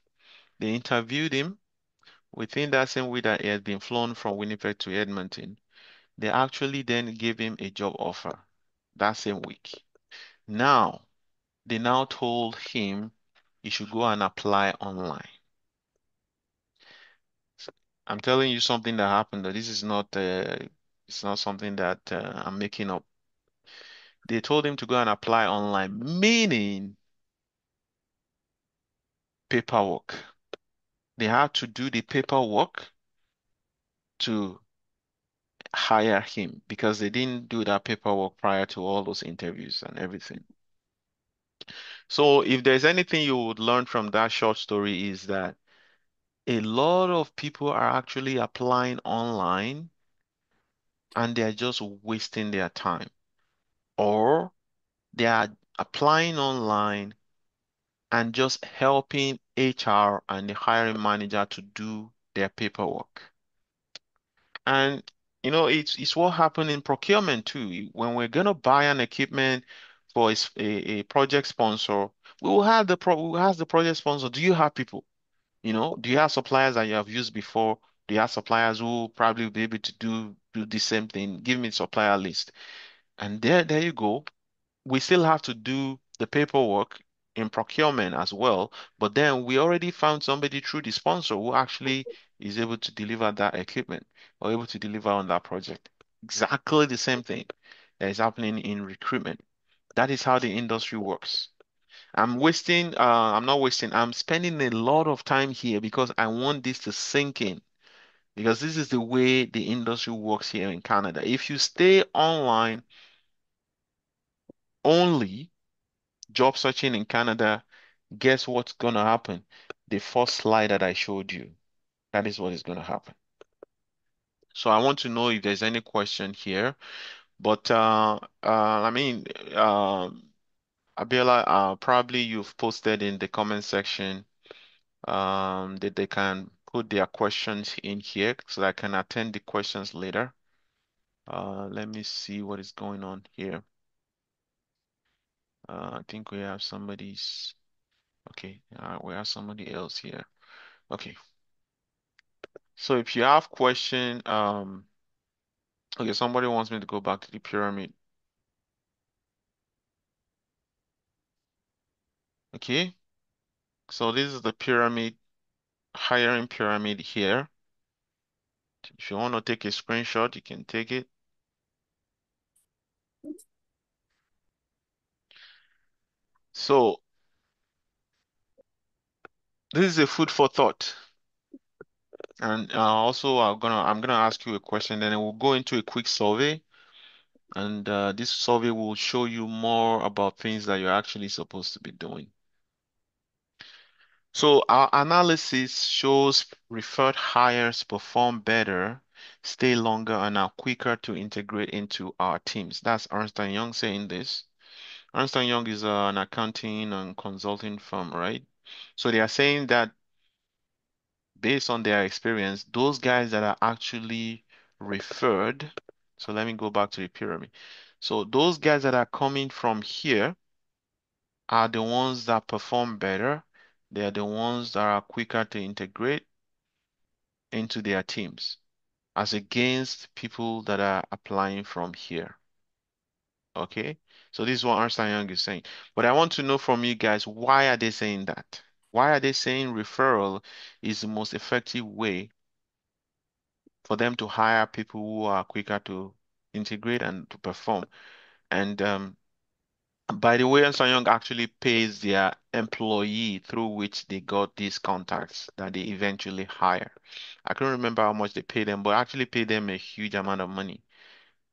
Speaker 1: they interviewed him. Within that same week that he had been flown from Winnipeg to Edmonton, they actually then gave him a job offer that same week. Now, they now told him he should go and apply online. I'm telling you something that happened. This is not it's not something that I'm making up. They told him to go and apply online, meaning paperwork. They had to do the paperwork to hire him because they didn't do that paperwork prior to all those interviews and everything. So if there's anything you would learn from that short story is that a lot of people are actually applying online and they're just wasting their time, or they are applying online and just helping HR and the hiring manager to do their paperwork. And it's what happened in procurement too. When we're gonna buy an equipment for a project sponsor, we will ask the project sponsor, do you have people? Do you have suppliers that you have used before? Do you have suppliers who probably will be able to do the same thing? Give me a supplier list. And there you go. We still have to do the paperwork in procurement as well, but then we already found somebody through the sponsor who actually is able to deliver that equipment or able to deliver on that project. Exactly the same thing that is happening in recruitment. That is how the industry works. I'm not wasting, I'm spending a lot of time here because I want this to sink in because this is the way the industry works here in Canada. If you stay online only, job searching in Canada, guess what's gonna happen? The first slide that I showed you, that is what is gonna happen. So I want to know if there's any question here, but I mean, Abiola, probably you've posted in the comment section that they can put their questions in here so that I can attend the questions later. Let me see what is going on here. I think we have somebody's. Okay, we have somebody else here. Okay. So if you have question, okay, somebody wants me to go back to the pyramid. Okay, so this is the pyramid, hiring pyramid here. If you want to take a screenshot, you can take it. So this is a food for thought. And also, I'm gonna ask you a question, then we'll go into a quick survey, and this survey will show you more about things that you're actually supposed to be doing. So our analysis shows referred hires perform better, stay longer, and are quicker to integrate into our teams. That's Ernst& Young saying this. Ernst& Young is an accounting and consulting firm, right? So they are saying that based on their experience, those guys that are actually referred, so let me go back to the pyramid. So those guys that are coming from here are the ones that perform better. They are the ones that are quicker to integrate into their teams as against people that are applying from here. Okay? So this is what Ernst& Young is saying. But I want to know from you guys, why are they saying that? Why are they saying referral is the most effective way for them to hire people who are quicker to integrate and to perform? And by the way, Ernst& Young actually pays their employee through which they got these contacts that they eventually hire. I can't remember how much they pay them, but actually pay them a huge amount of money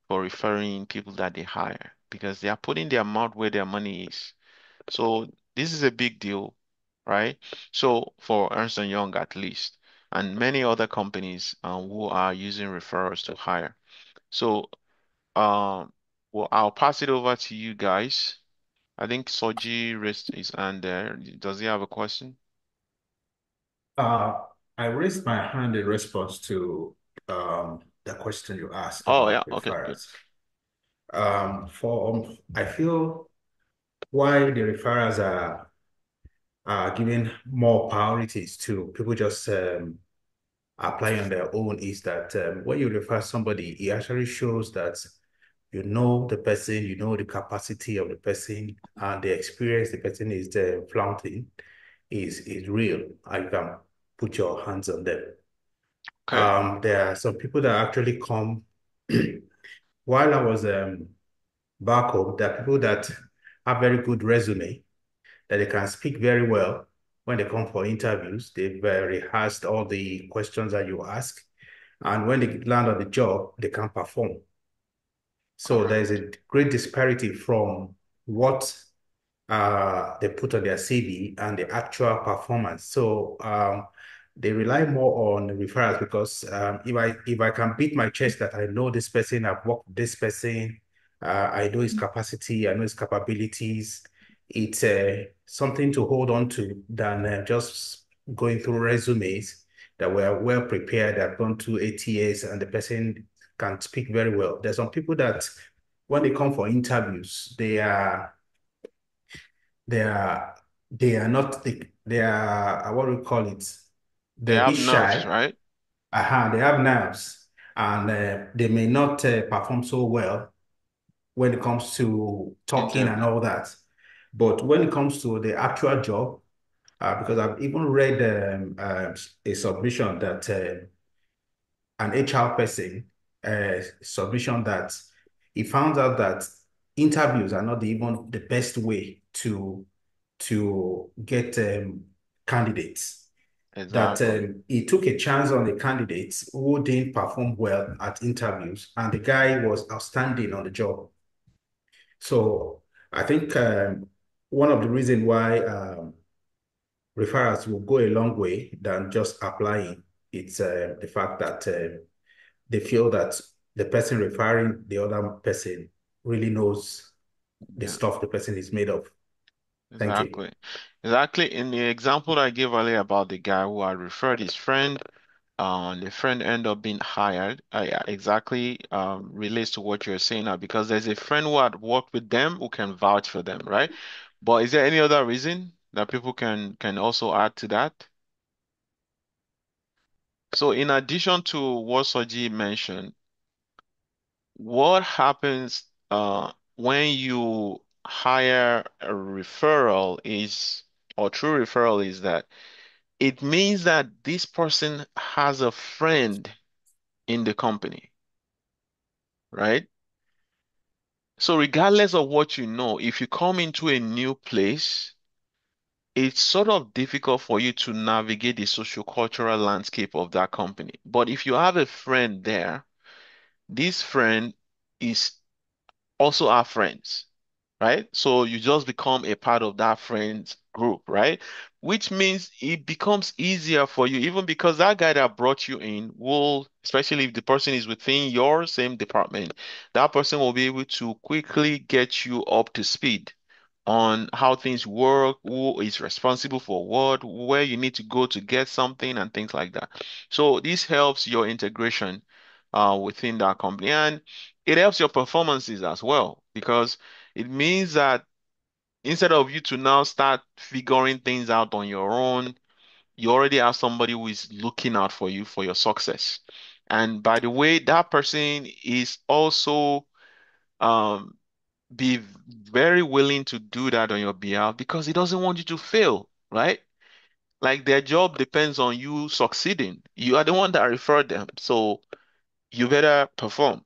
Speaker 1: for referring people that they hire because they are putting their mouth where their money is. So this is a big deal, right? So for Ernst& Young at least, and many other companies who are using referrals to hire. So well, I'll pass it over to you guys. I think Soji raised his hand there. Does he have a question?
Speaker 3: Uh, I raised my hand in response to the question you asked
Speaker 1: Oh yeah,
Speaker 3: about
Speaker 1: okay, good.
Speaker 3: referrals. I feel why the referrals are giving more priorities to people just applying on their own is that when you refer somebody, it actually shows that you know the person, you know the capacity of the person, and the experience the person is flaunting is real. I can put your hands on them.
Speaker 1: Okay,
Speaker 3: There are some people that actually come while I was back home. There are people that have very good resume that they can speak very well when they come for interviews. They've rehearsed all the questions that you ask, and when they land on the job, they can perform. So there is
Speaker 1: correct.
Speaker 3: a great disparity from what they put on their CV and the actual performance. So they rely more on referrals because if I can beat my chest that I know this person, I've worked with this person, I know his capacity, I know his capabilities. It's something to hold on to than just going through resumes that were well prepared, that gone through 8 years, and the person can speak very well. There's some people that when they come for interviews, they are they are not they are what do we call it?
Speaker 1: They
Speaker 3: They're a
Speaker 1: have
Speaker 3: bit
Speaker 1: nerves,
Speaker 3: shy.
Speaker 1: right?
Speaker 3: They have nerves, and they may not perform so well when it comes to talking and
Speaker 1: Interview.
Speaker 3: all that. But when it comes to the actual job, because I've even read a submission that an HR person submission that he found out that interviews are not even the best way to get candidates. That
Speaker 1: Exactly.
Speaker 3: he took a chance on the candidates who didn't perform well at interviews, and the guy was outstanding on the job. So I think one of the reasons why referrals will go a long way than just applying. It's the fact that they feel that the person referring the other person really knows the
Speaker 1: Yeah,
Speaker 3: stuff the person is made of. Thank you.
Speaker 1: exactly. Exactly. In the example that I gave earlier about the guy who had referred his friend, the friend end up being hired. Yeah, exactly relates to what you're saying now because there's a friend who had worked with them who can vouch for them, right? But is there any other reason that people can also add to that? So in addition to what Soji mentioned, what happens when you hire a referral is or true referral is that it means that this person has a friend in the company, right? So regardless of what you know, if you come into a new place, it's sort of difficult for you to navigate the socio-cultural landscape of that company. But if you have a friend there, this friend is also our friends, right? So you just become a part of that friends group, right? Which means it becomes easier for you, even because that guy that brought you in will, especially if the person is within your same department, that person will be able to quickly get you up to speed on how things work, who is responsible for what, where you need to go to get something, and things like that. So this helps your integration within that company, and it helps your performances as well because it means that instead of you to now start figuring things out on your own, you already have somebody who is looking out for you for your success. And by the way, that person is also um, be very willing to do that on your behalf because he doesn't want you to fail, right? Like their job depends on you succeeding. You are the one that referred them, so you better perform.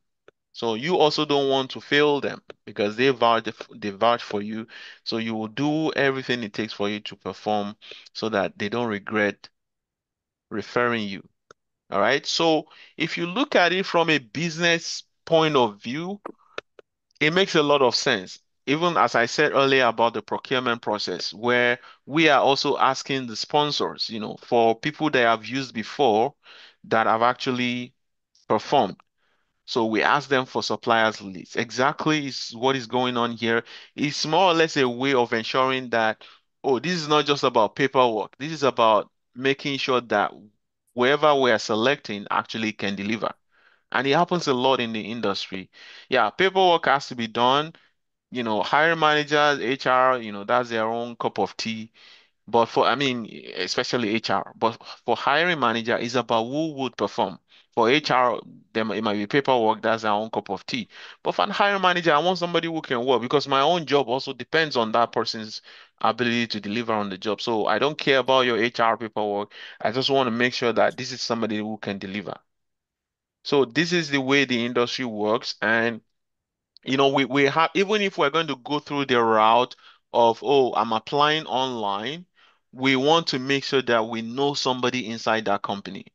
Speaker 1: So you also don't want to fail them because they vouch for you. So you will do everything it takes for you to perform so that they don't regret referring you. All right. So if you look at it from a business point of view, it makes a lot of sense. Even as I said earlier about the procurement process, where we are also asking the sponsors, for people they have used before that have actually performed. So we ask them for suppliers list. Exactly is what is going on here. It's more or less a way of ensuring that, oh, this is not just about paperwork. This is about making sure that whoever we are selecting actually can deliver. And it happens a lot in the industry. Yeah, paperwork has to be done. Hiring managers, HR, that's their own cup of tea. But I mean, especially HR, but for hiring manager, it's about who would perform. For HR, it might be paperwork, that's their own cup of tea. But for a hiring manager, I want somebody who can work because my own job also depends on that person's ability to deliver on the job. So I don't care about your HR paperwork. I just want to make sure that this is somebody who can deliver. So this is the way the industry works. And we have, even if we're going to go through the route of, oh, I'm applying online, we want to make sure that we know somebody inside that company.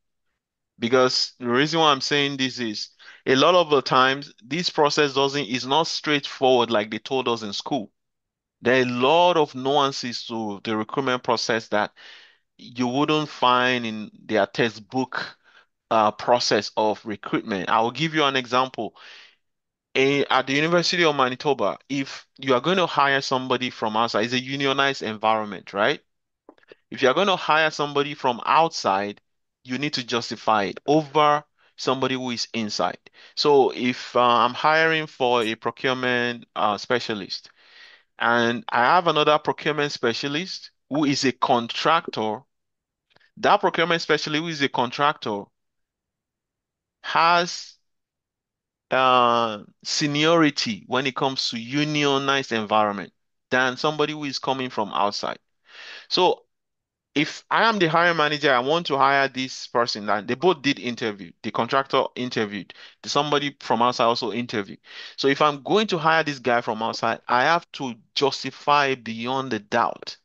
Speaker 1: Because the reason why I'm saying this is a lot of the times this process doesn't is not straightforward like they told us in school. There are a lot of nuances to the recruitment process that you wouldn't find in their textbook process of recruitment. I will give you an example. at the University of Manitoba, if you are going to hire somebody from outside, it's a unionized environment, right? If you are going to hire somebody from outside, you need to justify it over somebody who is inside. So if I'm hiring for a procurement specialist and I have another procurement specialist who is a contractor, that procurement specialist who is a contractor has seniority when it comes to unionized environment than somebody who is coming from outside. So if I am the hiring manager, I want to hire this person, and they both did interview. The contractor interviewed. Somebody from outside also interviewed. So if I'm going to hire this guy from outside, I have to justify beyond the doubt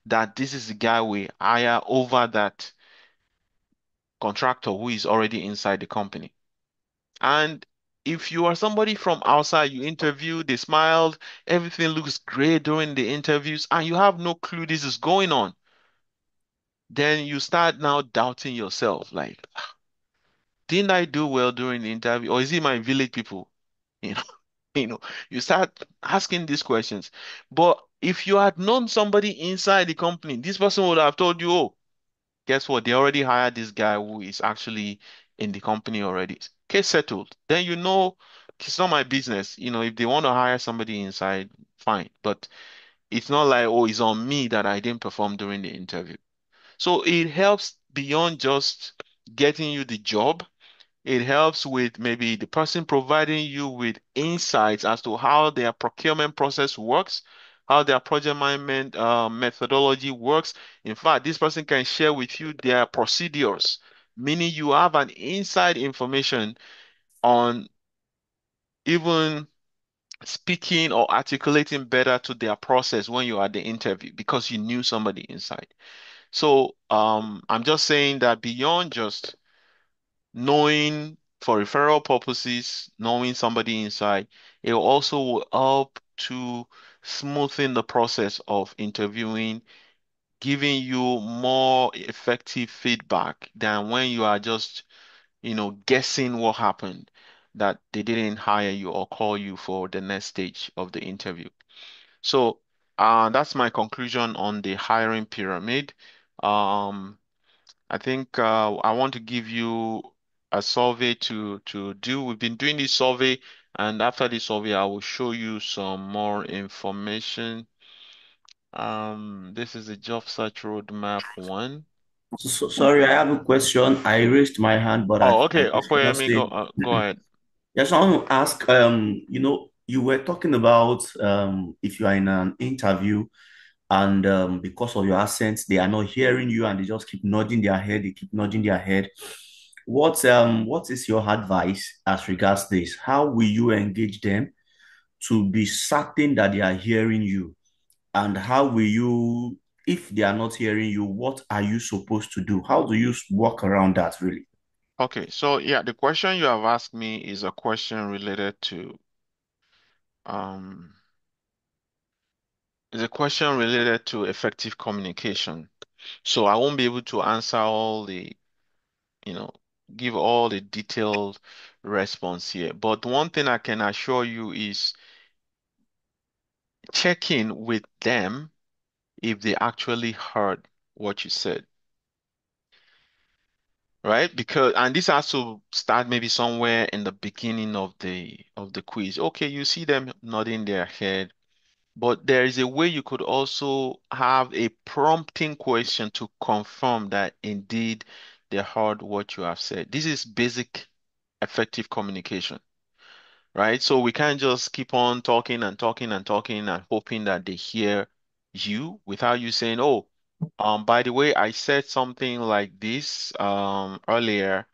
Speaker 1: that this is the guy we hire over that contractor who is already inside the company. And if you are somebody from outside, you interview, they smiled, everything looks great during the interviews, and you have no clue this is going on, then you start now doubting yourself, like, didn't I do well during the interview? Or is it my village people? You know, you know, you start asking these questions. But if you had known somebody inside the company, this person would have told you, oh, guess what? They already hired this guy who is actually in the company already. Case settled. Then you know it's not my business. If they want to hire somebody inside, fine. But it's not like, oh, it's on me that I didn't perform during the interview. So it helps beyond just getting you the job. It helps with maybe the person providing you with insights as to how their procurement process works, how their project management methodology works. In fact, this person can share with you their procedures, meaning you have an inside information on even speaking or articulating better to their process when you are at the interview because you knew somebody inside. So I'm just saying that beyond just knowing for referral purposes, knowing somebody inside, it also will help to smoothen the process of interviewing, giving you more effective feedback than when you are just, guessing what happened, that they didn't hire you or call you for the next stage of the interview. So, that's my conclusion on the hiring pyramid. Um, I think I want to give you a survey to do. We've been doing this survey, and after this survey, I will show you some more information. This is the job search roadmap one.
Speaker 4: Sorry, I have a question. I raised my hand, but
Speaker 1: Oh,
Speaker 4: I
Speaker 1: okay.
Speaker 4: guess you
Speaker 1: Okay,
Speaker 4: just
Speaker 1: me go.
Speaker 4: stayed.
Speaker 1: Go ahead.
Speaker 4: Yes, I want to ask, you were talking about if you are in an interview and because of your accent, they are not hearing you and they just keep nodding their head, they keep nodding their head. What is your advice as regards this? How will you engage them to be certain that they are hearing you? And how will you, if they are not hearing you, what are you supposed to do? How do you work around that, really?
Speaker 1: Okay, so yeah, the question you have asked me is a question related to um is a question related to effective communication. So I won't be able to answer all the you know, give all the detailed response here. But one thing I can assure you is check in with them if they actually heard what you said, right? Because and this has to start maybe somewhere in the beginning of the quiz. Okay, you see them nodding their head, but there is a way you could also have a prompting question to confirm that indeed they heard what you have said. This is basic effective communication. Right? So we can't just keep on talking and talking and talking and hoping that they hear you without you saying, "Oh, by the way, I said something like this earlier.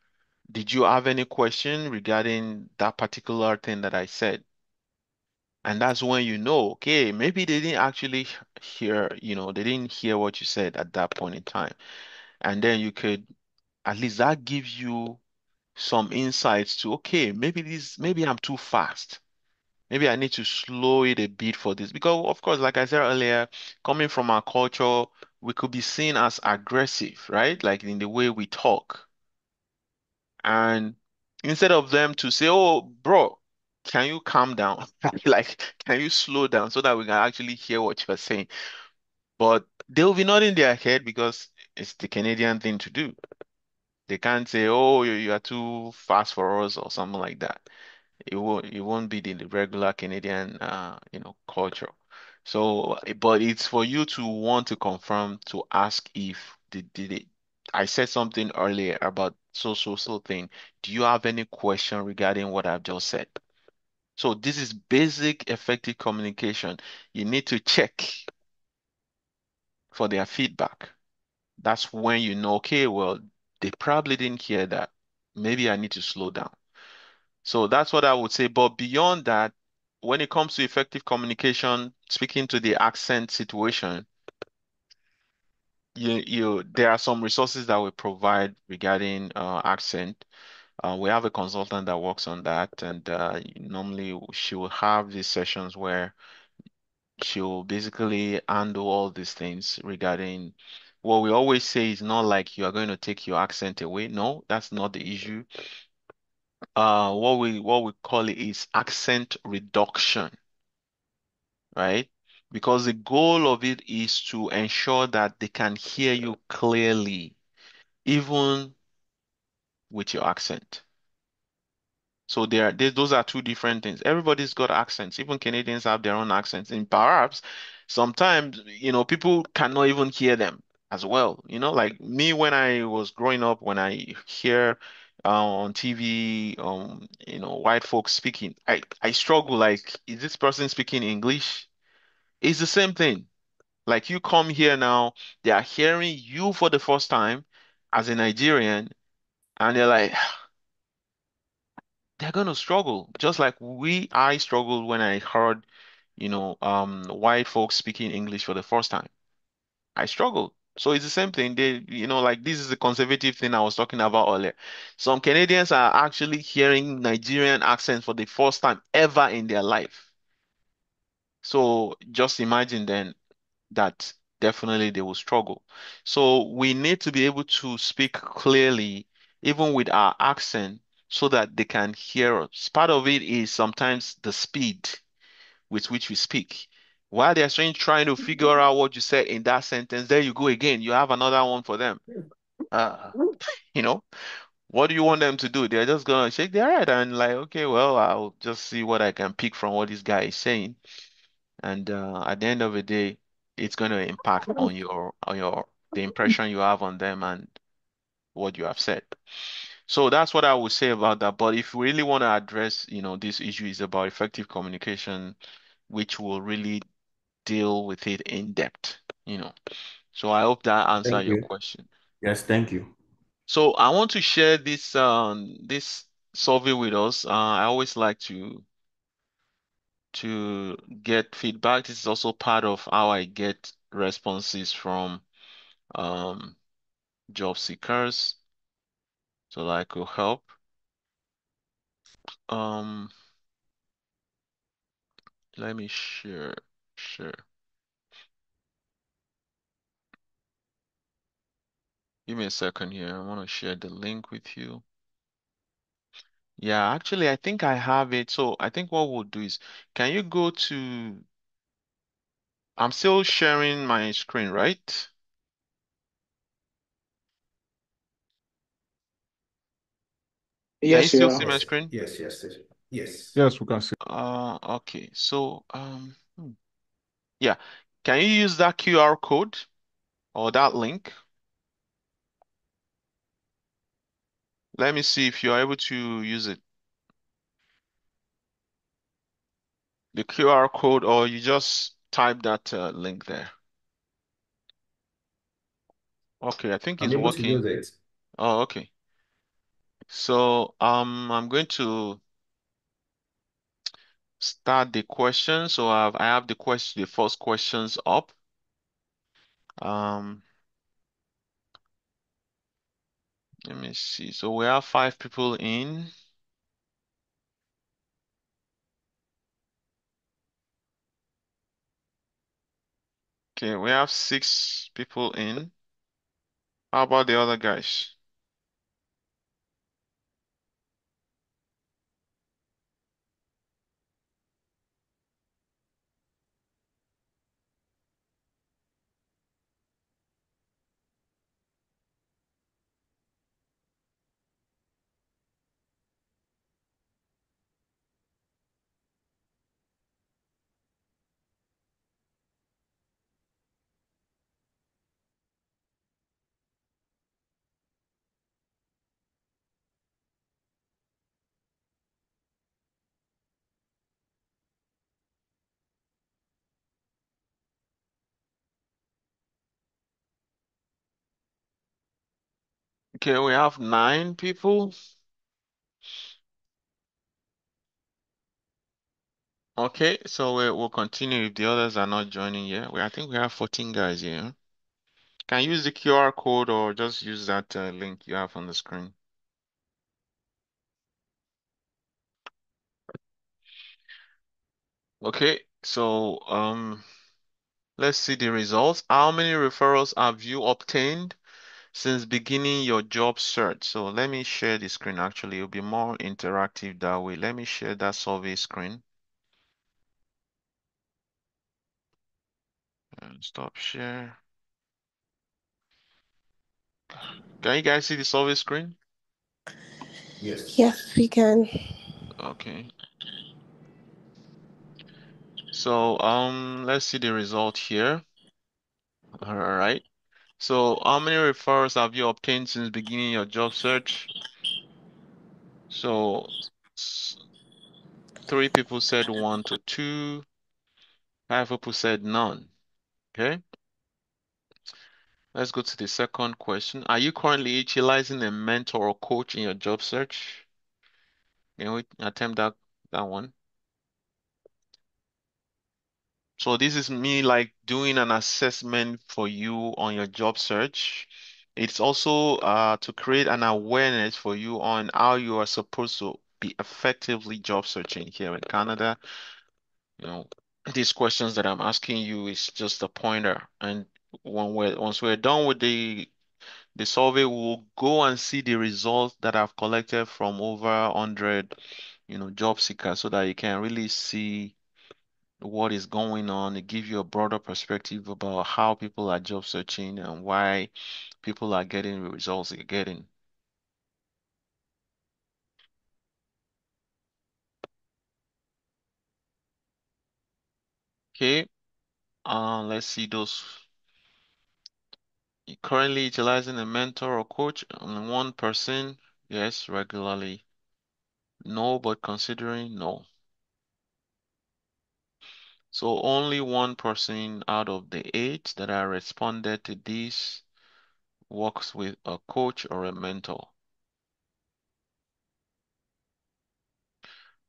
Speaker 1: Did you have any question regarding that particular thing that I said?" And that's when you know, okay, maybe they didn't actually hear, they didn't hear what you said at that point in time. And then you could, at least that gives you some insights to, okay, maybe I'm too fast. Maybe I need to slow it a bit for this because, of course, like I said earlier, coming from our culture, we could be seen as aggressive, right? Like in the way we talk. And instead of them to say, "Oh, bro, can you calm down? Like, can you slow down so that we can actually hear what you're saying? But they'll be nodding their head because it's the Canadian thing to do. They can't say, "Oh, you are too fast for us" or something like that. It won't be the regular Canadian culture. So, but it's for you to want to confirm to ask if did it. I said something earlier about so thing. Do you have any question regarding what I've just said? So this is basic effective communication. You need to check for their feedback. That's when you know, okay, well, they probably didn't hear that. Maybe I need to slow down. So that's what I would say. But beyond that, when it comes to effective communication, speaking to the accent situation, there are some resources that we provide regarding accent. We have a consultant that works on that, and normally she will have these sessions where she will basically handle all these things regarding what we always say is not like you are going to take your accent away. No, that's not the issue. What we call it is accent reduction, right? Because the goal of it is to ensure that they can hear you clearly, even with your accent. So those are two different things. Everybody's got accents. Even Canadians have their own accents. And perhaps sometimes, people cannot even hear them as well. Like me when I was growing up, when I hear on TV, white folks speaking, I struggle. Like, is this person speaking English? It's the same thing. Like you come here now, they are hearing you for the first time as a Nigerian, and they're like, they're gonna struggle. Just like I struggled when I heard, white folks speaking English for the first time. I struggled. So it's the same thing. Like this is the conservative thing I was talking about earlier. Some Canadians are actually hearing Nigerian accents for the first time ever in their life. So just imagine then that definitely they will struggle. So we need to be able to speak clearly, even with our accent, so that they can hear us. Part of it is sometimes the speed with which we speak. While they're trying to figure out what you said in that sentence, there you go again. You have another one for them. Uh, you know, what do you want them to do? They're just gonna shake their head and like, okay, well, I'll just see what I can pick from what this guy is saying. And at the end of the day, it's going to impact on your the impression you have on them and what you have said. So that's what I would say about that. But if we really want to address, this issue is about effective communication, which will really deal with it in depth, you know. So I hope that answered
Speaker 4: Thank
Speaker 1: your
Speaker 4: you.
Speaker 1: question.
Speaker 4: Yes, thank you.
Speaker 1: So I want to share this survey with us. I always like to get feedback. This is also part of how I get responses from um, job seekers so that I could help. Um, Let me share. Give me a second here. I want to share the link with you. Yeah, actually, I think I have it. So I think what we'll do is, can you go to, I'm still sharing my screen, right? Can you
Speaker 2: Yes,
Speaker 1: still
Speaker 2: you
Speaker 1: see
Speaker 2: are.
Speaker 1: my
Speaker 3: Yes,
Speaker 1: screen?
Speaker 3: yes, yes, yes. Yes.
Speaker 5: Yes, we can see.
Speaker 1: Okay. So, yeah. Can you use that QR code or that link? Let me see if you're able to use it. The QR code, or you just type that link there. Okay, I think
Speaker 3: I'm
Speaker 1: it's
Speaker 3: able to use
Speaker 1: working.
Speaker 3: it.
Speaker 1: Oh, okay. So, I'm going to start the question. So I have the first questions up. Um, Let me see. So we have 5 people in. Okay, we have 6 people in. How about the other guys? Okay, we have 9 people. Okay, so we'll continue if the others are not joining yet. I think we have 14 guys here. Can you use the QR code or just use that link you have on the screen? Okay, so let's see the results. How many referrals have you obtained since beginning your job search? So let me share the screen actually. It'll be more interactive that way. Let me share that survey screen. And stop share. Can you guys see the survey screen?
Speaker 3: Yes.
Speaker 2: Yes, we can.
Speaker 1: Okay. So let's see the result here. All right. So how many referrals have you obtained since beginning your job search? So 3 people said 1 to 2. 5 people said none. Okay. Let's go to the second question. Are you currently utilizing a mentor or coach in your job search? Can we attempt that one? So this is me like doing an assessment for you on your job search. It's also to create an awareness for you on how you are supposed to be effectively job searching here in Canada. You know, these questions that I'm asking you is just a pointer. And once we're done with the survey, we'll go and see the results that I've collected from over 100, job seekers so that you can really see what is going on. It gives you a broader perspective about how people are job searching and why people are getting the results they're getting. Okay, let's see those. You currently utilizing a mentor or coach on one person? Yes, regularly. No, but considering no. So only one person out of the 8 that I responded to this works with a coach or a mentor.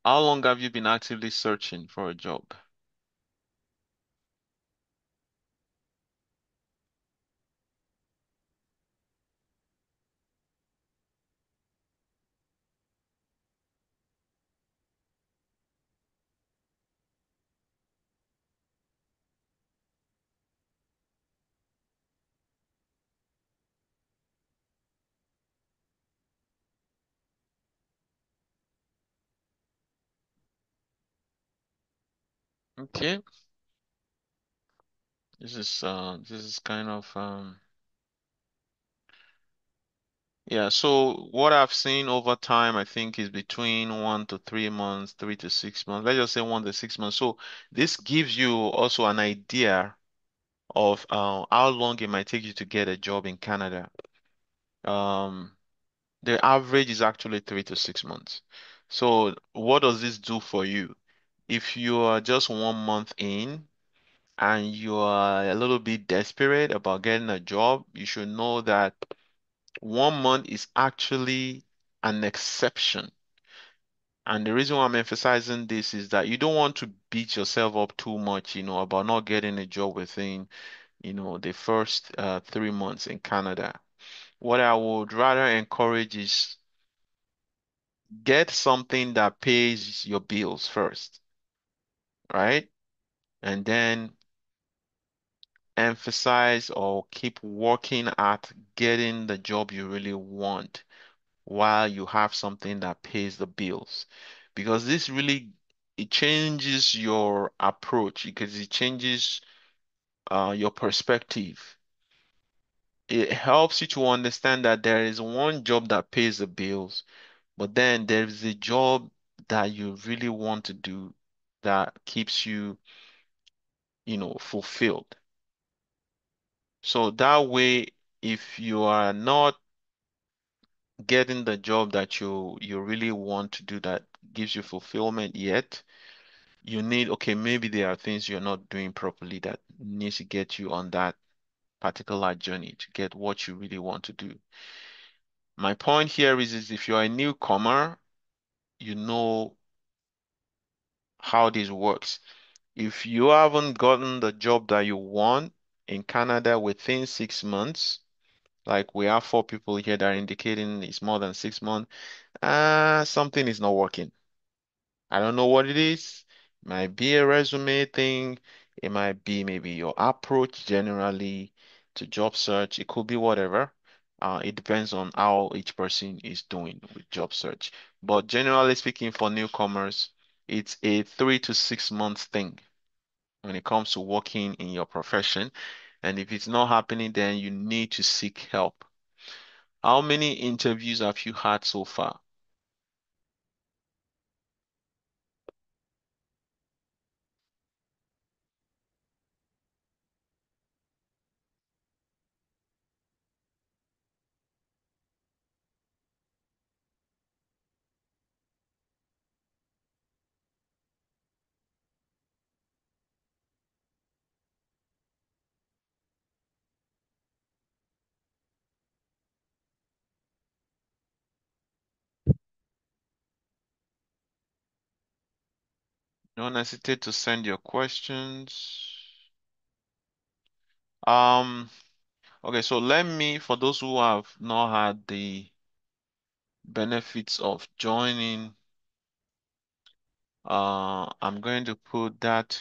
Speaker 1: How long have you been actively searching for a job? Okay, this is kind of yeah, so what I've seen over time, I think, is between 1 to 3 months, 3 to 6 months. Let's just say 1 to 6 months. So this gives you also an idea of how long it might take you to get a job in Canada. Um, the average is actually 3 to 6 months. So what does this do for you? If you are just 1 month in and you are a little bit desperate about getting a job, you should know that 1 month is actually an exception. And the reason why I'm emphasizing this is that you don't want to beat yourself up too much, about not getting a job within, the first 3 months in Canada. What I would rather encourage is get something that pays your bills first, right? And then emphasize or keep working at getting the job you really want while you have something that pays the bills. Because this really it changes your approach because it changes your perspective. It helps you to understand that there is one job that pays the bills, but then there is a job that you really want to do that keeps you, fulfilled. So that way, if you are not getting the job that you really want to do that gives you fulfillment yet, you need, okay, maybe there are things you're not doing properly that needs to get you on that particular journey to get what you really want to do. My point here is if you're a newcomer, you know how this works. If you haven't gotten the job that you want in Canada within 6 months, like we have four people here that are indicating it's more than 6 months, something is not working. I don't know what it is. It might be a resume thing. It might be maybe your approach generally to job search. It could be whatever. It depends on how each person is doing with job search. But generally speaking, for newcomers, it's a 3 to 6 months thing when it comes to working in your profession. And if it's not happening, then you need to seek help. How many interviews have you had so far? Don't hesitate to send your questions. Um, okay, so let me, for those who have not had the benefits of joining, I'm going to put that.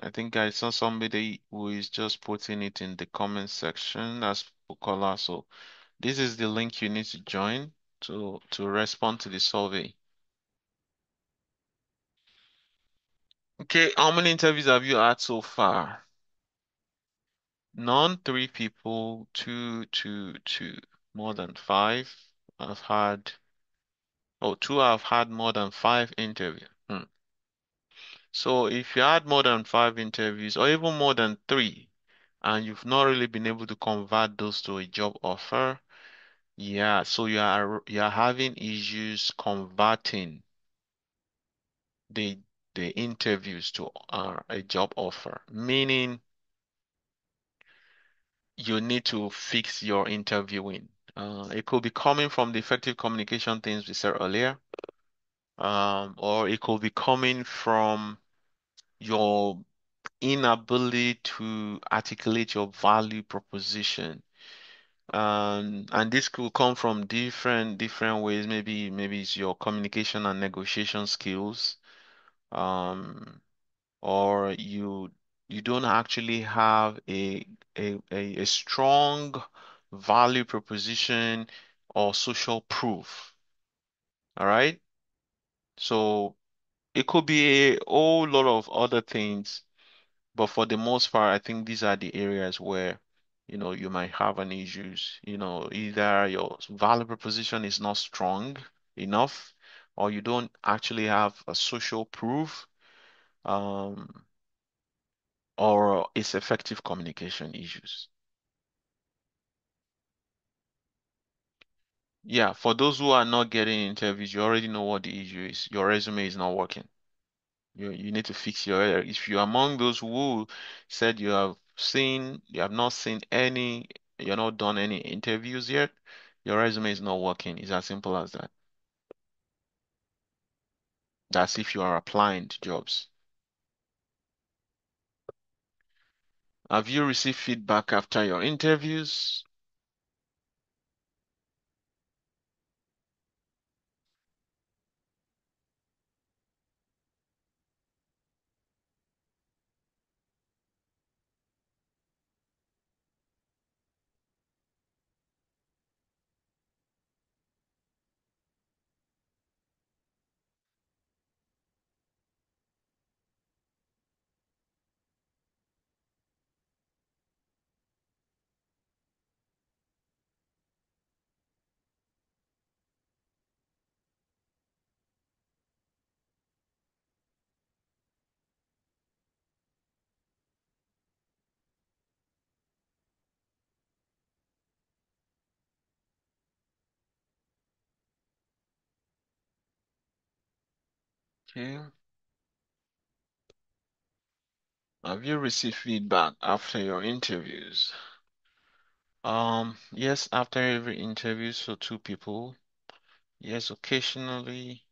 Speaker 1: I think I saw somebody who is just putting it in the comment section. That's Bukola. So this is the link you need to join to respond to the survey. Okay, how many interviews have you had so far? None, three people, two, more than five. I've had, oh, two have had more than five interviews. So if you had more than five interviews or even more than three, and you've not really been able to convert those to a job offer, yeah, so you are having issues converting the the interviews to a job offer, meaning you need to fix your interviewing. It could be coming from the effective communication things we said earlier, or it could be coming from your inability to articulate your value proposition. And this could come from different ways. Maybe it's your communication and negotiation skills. Um, or you don't actually have a strong value proposition or social proof. All right. So it could be a whole lot of other things, but for the most part, I think these are the areas where, you might have an issues. Either your value proposition is not strong enough, or you don't actually have a social proof. Um, or it's effective communication issues. Yeah, for those who are not getting interviews, you already know what the issue is. Your resume is not working. You need to fix your error. If you're among those who said you have not seen any, you're not done any interviews yet, your resume is not working. It's as simple as that. That's if you are applying to jobs. Have you received feedback after your interviews? Okay. Have you received feedback after your interviews? Yes, after every interview, so two people. Yes, occasionally.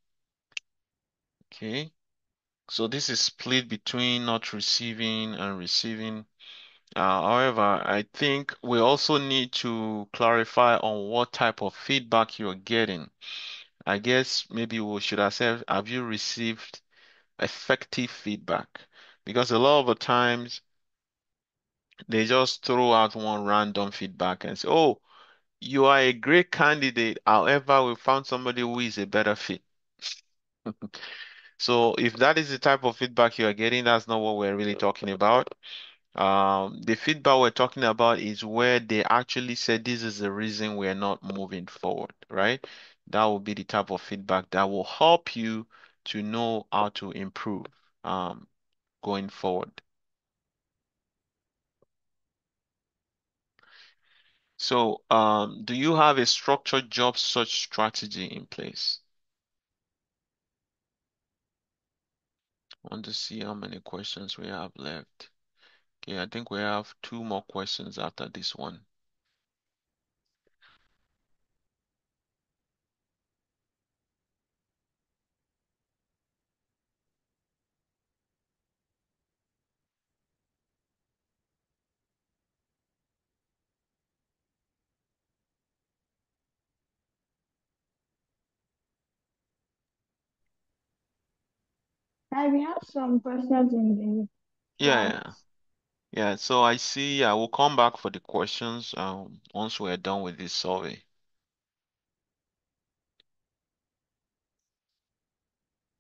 Speaker 1: Okay. So this is split between not receiving and receiving. However, I think we also need to clarify on what type of feedback you're getting. I guess maybe we should ask, have you received effective feedback? Because a lot of the times they just throw out one random feedback and say, oh, you are a great candidate. However, we found somebody who is a better fit. So if that is the type of feedback you are getting, that's not what we're really talking about. The feedback we're talking about is where they actually said this is the reason we're not moving forward, right? That will be the type of feedback that will help you to know how to improve going forward. So, do you have a structured job search strategy in place? I want to see how many questions we have left. Okay, I think we have two more questions after this one.
Speaker 2: We have some questions in the
Speaker 1: Yeah,
Speaker 2: chat.
Speaker 1: yeah, yeah. So I see. I will come back for the questions once we're done with this survey.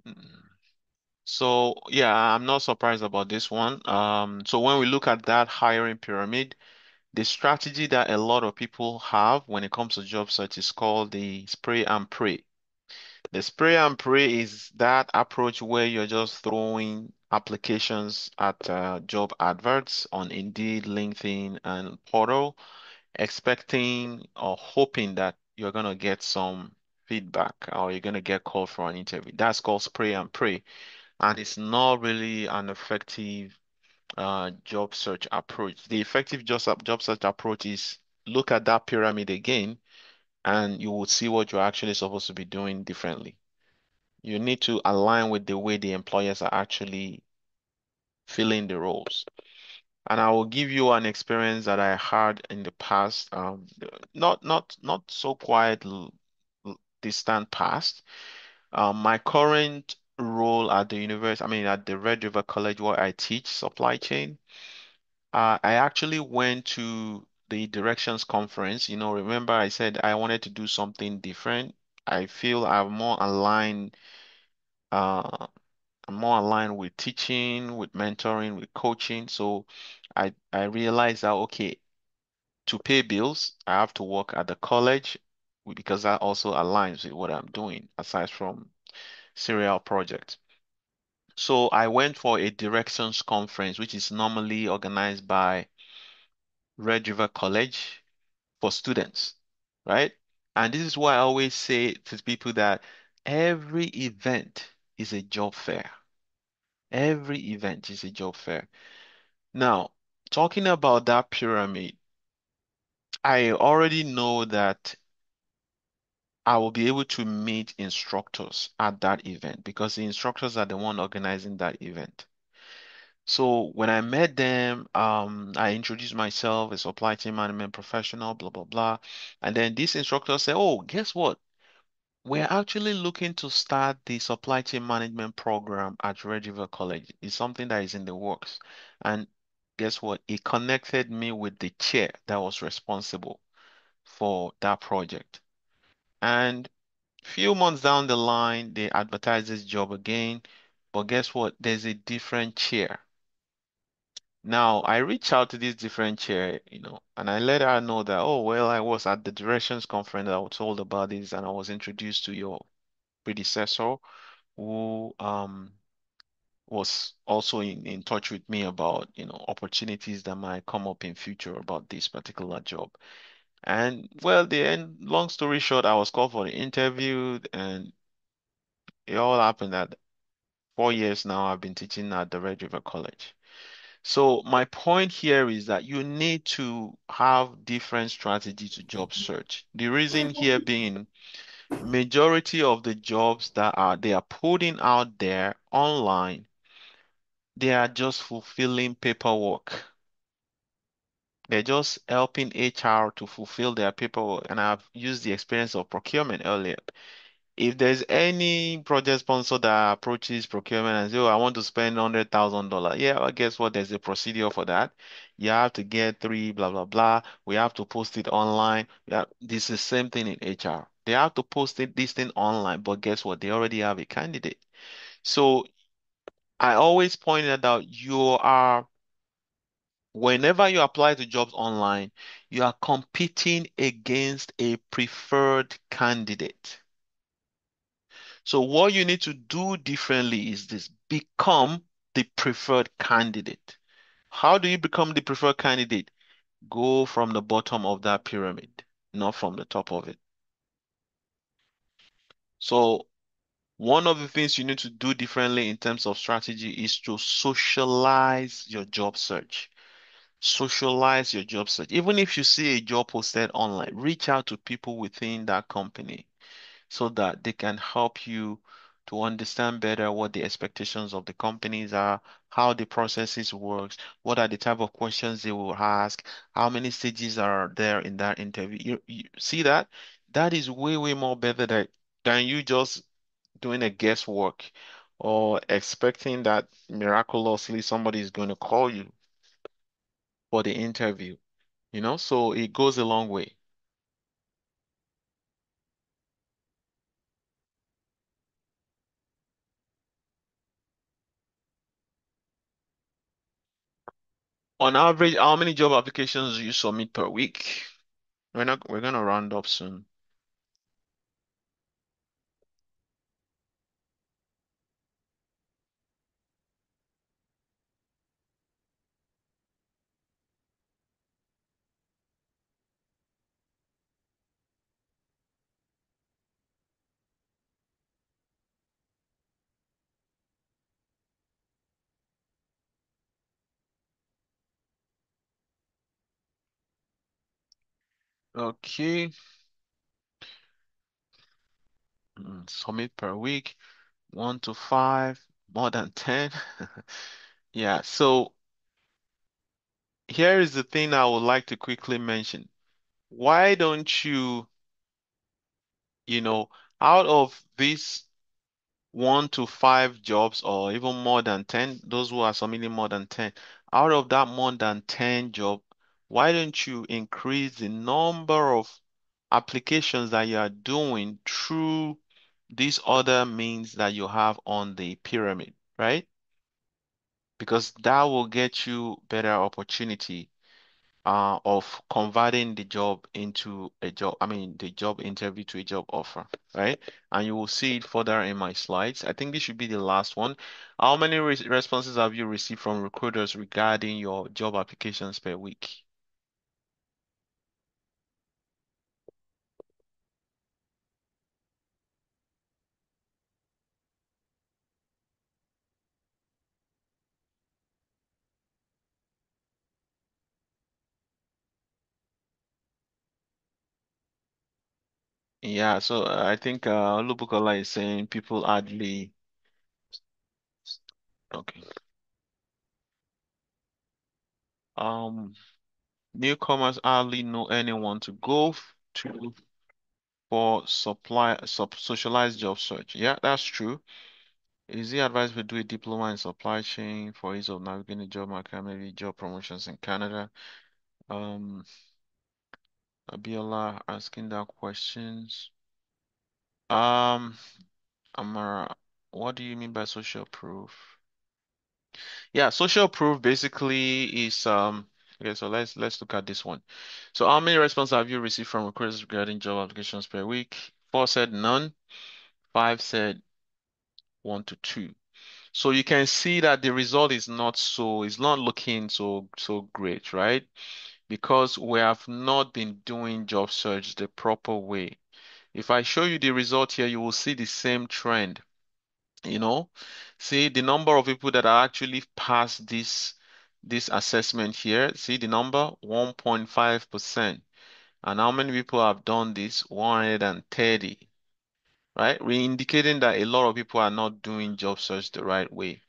Speaker 1: Mm. So yeah, I'm not surprised about this one. So when we look at that hiring pyramid, the strategy that a lot of people have when it comes to job search is called the spray and pray. The spray and pray is that approach where you're just throwing applications at job adverts on Indeed, LinkedIn, and Portal, expecting or hoping that you're gonna get some feedback or you're gonna get called for an interview. That's called spray and pray, and it's not really an effective job search approach. The effective job search approach is look at that pyramid again, and you will see what you're actually supposed to be doing differently. You need to align with the way the employers are actually filling the roles. And I will give you an experience that I had in the past, not so quite distant past. My current role at the university, I mean at the Red River College where I teach supply chain, I actually went to the directions conference. Remember I said I wanted to do something different. I feel uh, I'm more aligned with teaching, with mentoring, with coaching. So I realized that okay, to pay bills, I have to work at the college because that also aligns with what I'm doing aside from serial projects. So I went for a directions conference, which is normally organized by Red River College for students, right? And this is why I always say to people that every event is a job fair. Every event is a job fair. Now, talking about that pyramid, I already know that I will be able to meet instructors at that event because the instructors are the one organizing that event. So when I met them, I introduced myself as supply chain management professional, blah, blah, blah. And then this instructor said, oh, guess what? We're actually looking to start the supply chain management program at Red River College. It's something that is in the works. And guess what? It connected me with the chair that was responsible for that project. And few months down the line, they advertised this job again. But guess what? There's a different chair. Now, I reached out to this different chair, and I let her know that, oh, well, I was at the directions conference. I was told about this, and I was introduced to your predecessor who was also in touch with me about, opportunities that might come up in future about this particular job. And well, long story short, I was called for the interview, and it all happened that 4 years now I've been teaching at the Red River College. So my point here is that you need to have different strategy to job search. The reason here being majority of the jobs that they are putting out there online, they are just fulfilling paperwork. They're just helping HR to fulfill their paperwork. And I've used the experience of procurement earlier. If there's any project sponsor that approaches procurement and says, "Oh, I want to spend $100,000," yeah, well, guess what? There's a procedure for that. You have to get three, blah, blah, blah. We have to post it online. Yeah, this is the same thing in HR. They have to post this thing online, but guess what? They already have a candidate. So I always pointed out whenever you apply to jobs online, you are competing against a preferred candidate. So what you need to do differently is this: become the preferred candidate. How do you become the preferred candidate? Go from the bottom of that pyramid, not from the top of it. So one of the things you need to do differently in terms of strategy is to socialize your job search. Socialize your job search. Even if you see a job posted online, reach out to people within that company so that they can help you to understand better what the expectations of the companies are, how the processes works, what are the type of questions they will ask, how many stages are there in that interview. You see that? That is way, way more better than you just doing a guesswork or expecting that miraculously somebody is going to call you for the interview, so it goes a long way. On average, how many job applications do you submit per week? We're gonna round up soon. Okay. Submit per week, 1 to 5, more than 10. Yeah, so here is the thing I would like to quickly mention. Why don't you know, out of these 1 to 5 jobs or even more than 10, those who are submitting more than 10, out of that more than 10 job, why don't you increase the number of applications that you are doing through these other means that you have on the pyramid, right? Because that will get you better opportunity of converting the job into a job, I mean, the job interview to a job offer, right? And you will see it further in my slides. I think this should be the last one. How many responses have you received from recruiters regarding your job applications per week? Yeah, so I think Olubukola is saying people hardly. Okay. Um, Newcomers hardly know anyone to go to for socialized job search. Yeah, that's true. Is it advised we do a diploma in supply chain for ease of navigating the job market, maybe job promotions in Canada? Um, Abiola asking that questions. Um, Amara, what do you mean by social proof? Yeah, social proof basically is okay, so let's look at this one. So how many responses have you received from recruiters regarding job applications per week? 4 said none, 5 said 1 to 2. So you can see that the result is not looking so great, right? Because we have not been doing job search the proper way. If I show you the result here, you will see the same trend, you know. See the number of people that are actually past this this assessment here. See the number, 1.5%. And how many people have done this? 130, right? We're indicating that a lot of people are not doing job search the right way.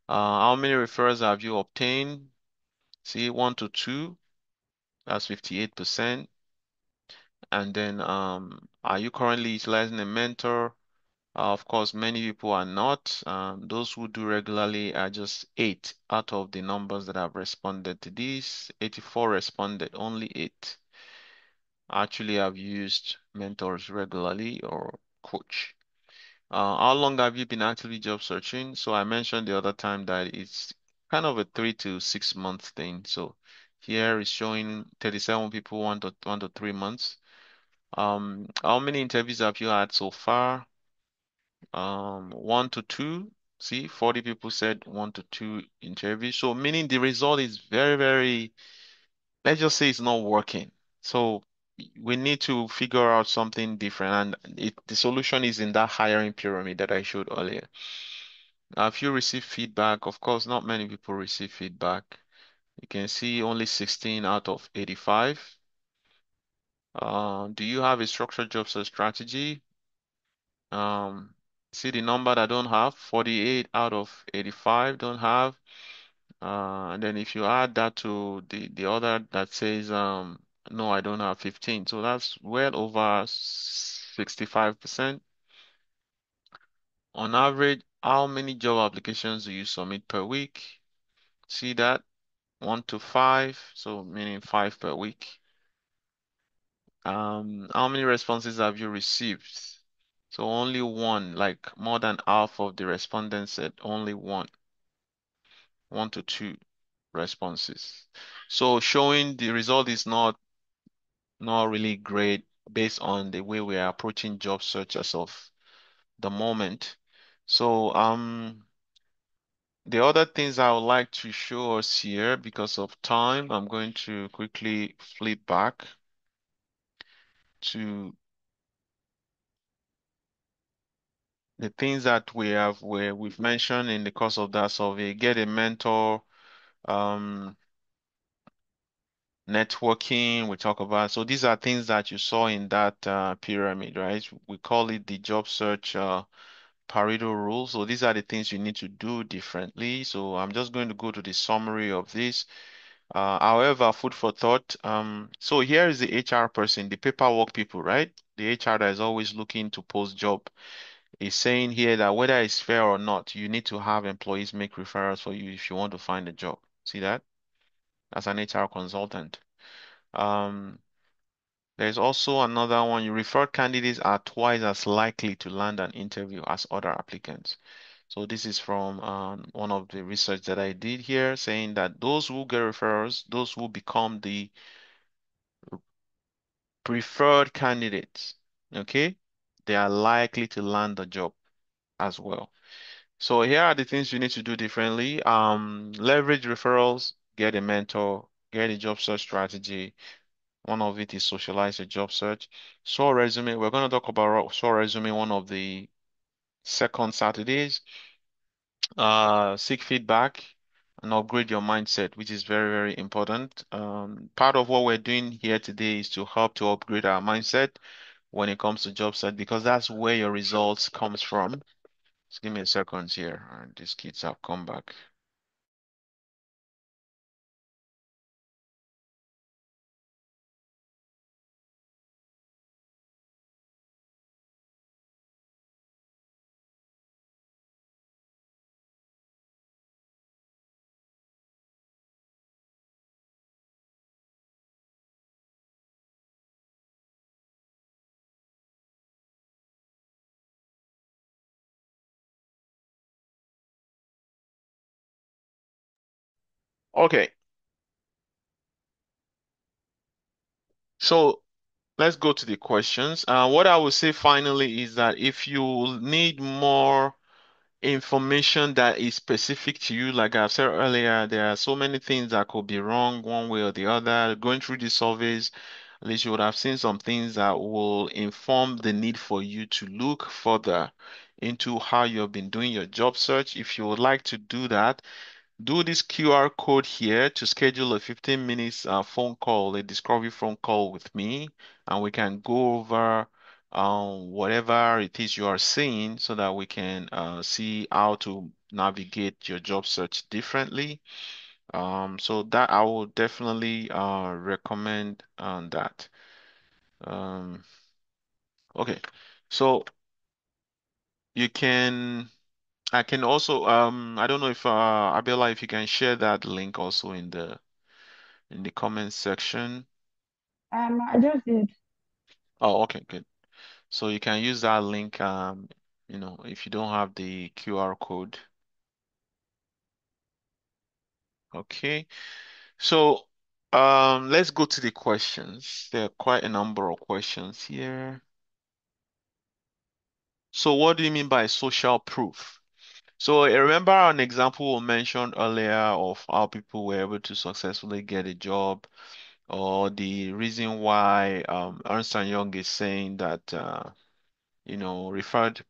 Speaker 1: How many referrals have you obtained? See, 1 to 2, that's 58%. And then, are you currently utilizing a mentor? Of course, many people are not. Those who do regularly are just 8 out of the numbers that have responded to this. 84 responded, only 8 actually have used mentors regularly or coach. How long have you been actively job searching? So I mentioned the other time that it's kind of a 3 to 6 month thing. So here is showing 37 people, 1 to 3 months. How many interviews have you had so far? 1 to 2. See, 40 people said 1 to 2 interviews. So meaning the result is very, very, let's just say it's not working. So we need to figure out something different. And the solution is in that hiring pyramid that I showed earlier. If you receive feedback, of course, not many people receive feedback. You can see only 16 out of 85. Do you have a structured job search strategy? Um, See the number that don't have, 48 out of 85 don't have. And then if you add that to the other that says no, I don't have, 15. So that's well over 65%. On average, how many job applications do you submit per week? See that? 1 to 5, so meaning 5 per week. How many responses have you received? So only one, like more than half of the respondents said only one, 1 to 2 responses. So showing the result is not really great based on the way we are approaching job search as of the moment. So the other things I would like to show us here because of time, I'm going to quickly flip back to the things that we've mentioned in the course of that survey. Get a mentor, um, networking, we talk about. So these are things that you saw in that pyramid, right? We call it the job search Pareto rule. So these are the things you need to do differently. So I'm just going to go to the summary of this. However, food for thought. So here is the HR person, the paperwork people, right? The HR that is always looking to post job is saying here that whether it's fair or not, you need to have employees make referrals for you if you want to find a job. See that? As an HR consultant. Um, there's also another one. You refer candidates are twice as likely to land an interview as other applicants. So this is from one of the research that I did here, saying that those who get referrals, those who become the preferred candidates, okay, they are likely to land the job as well. So here are the things you need to do differently. Leverage referrals, get a mentor, get a job search strategy. One of it is socialize your job search. So resume, we're going to talk about so resume one of the second Saturdays. Seek feedback and upgrade your mindset, which is very, very important. Part of what we're doing here today is to help to upgrade our mindset when it comes to job search because that's where your results comes from. Just give me a second here. These kids have come back. Okay, so let's go to the questions. What I would say finally is that if you need more information that is specific to you, like I've said earlier, there are so many things that could be wrong one way or the other. Going through the surveys, at least you would have seen some things that will inform the need for you to look further into how you've been doing your job search. If you would like to do that, do this QR code here to schedule a 15 minutes phone call, a discovery phone call with me, and we can go over whatever it is you are seeing so that we can see how to navigate your job search differently. So that I will definitely recommend that. Um, okay, so you can. I can also I don't know if Abiola, if you can share that link also in the comment section.
Speaker 2: I just did.
Speaker 1: Oh, okay, good. So you can use that link if you don't have the QR code. Okay. So let's go to the questions. There are quite a number of questions here. So what do you mean by social proof? So I remember an example we mentioned earlier of how people were able to successfully get a job, or the reason why Ernst& and Young is saying that referred,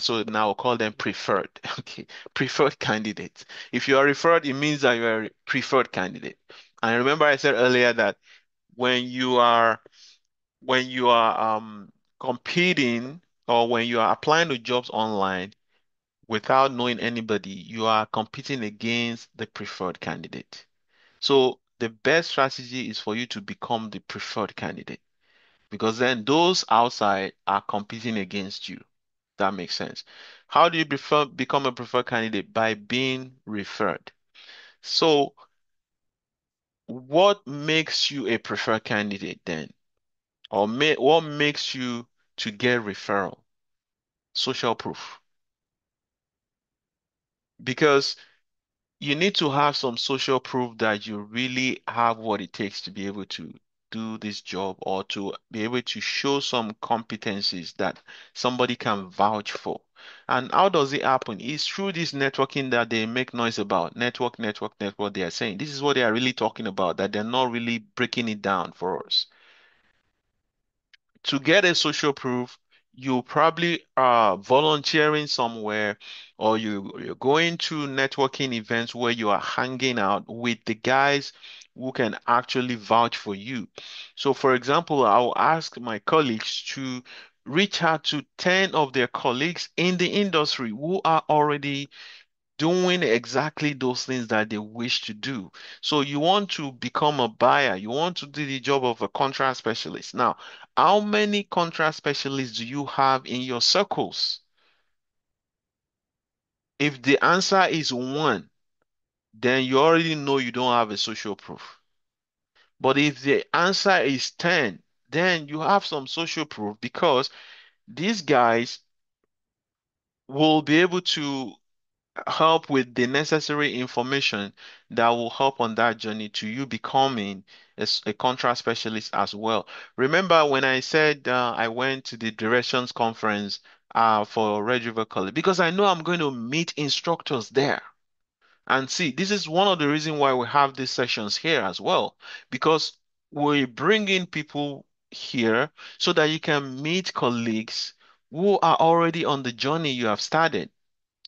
Speaker 1: so now we'll call them preferred. Okay, preferred candidates. If you are referred, it means that you are a preferred candidate. And remember I said earlier that when you are competing, or when you are applying to jobs online without knowing anybody, you are competing against the preferred candidate. So the best strategy is for you to become the preferred candidate, because then those outside are competing against you. That makes sense. How do you become a preferred candidate? By being referred. So what makes you a preferred candidate then? Or what makes you to get referral? Social proof. Because you need to have some social proof that you really have what it takes to be able to do this job, or to be able to show some competencies that somebody can vouch for. And how does it happen? It's through this networking that they make noise about. Network, network, network. They are saying this is what they are really talking about, that they're not really breaking it down for us. To get a social proof, you probably are volunteering somewhere, or you're going to networking events where you are hanging out with the guys who can actually vouch for you. So, for example, I'll ask my colleagues to reach out to 10 of their colleagues in the industry who are already doing exactly those things that they wish to do. So you want to become a buyer, you want to do the job of a contract specialist. Now, how many contract specialists do you have in your circles? If the answer is one, then you already know you don't have a social proof. But if the answer is 10, then you have some social proof, because these guys will be able to help with the necessary information that will help on that journey to you becoming a contract specialist as well. Remember when I said I went to the directions conference for Red River College, because I know I'm going to meet instructors there. And see, this is one of the reasons why we have these sessions here as well, because we bring in people here so that you can meet colleagues who are already on the journey you have started.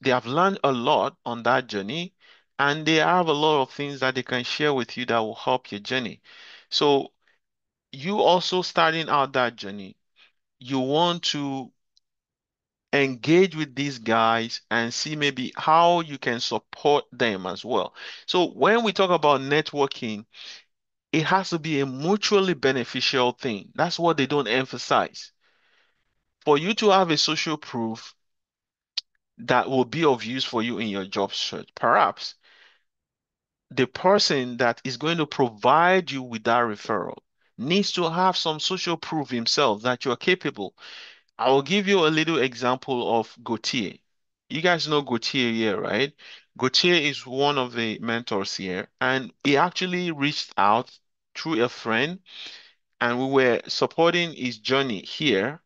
Speaker 1: They have learned a lot on that journey, and they have a lot of things that they can share with you that will help your journey. So you also starting out that journey, you want to engage with these guys and see maybe how you can support them as well. So when we talk about networking, it has to be a mutually beneficial thing. That's what they don't emphasize. For you to have a social proof that will be of use for you in your job search, perhaps the person that is going to provide you with that referral needs to have some social proof himself that you're capable. I will give you a little example of Gautier. You guys know Gautier here, right? Gautier is one of the mentors here, and he actually reached out through a friend, and we were supporting his journey here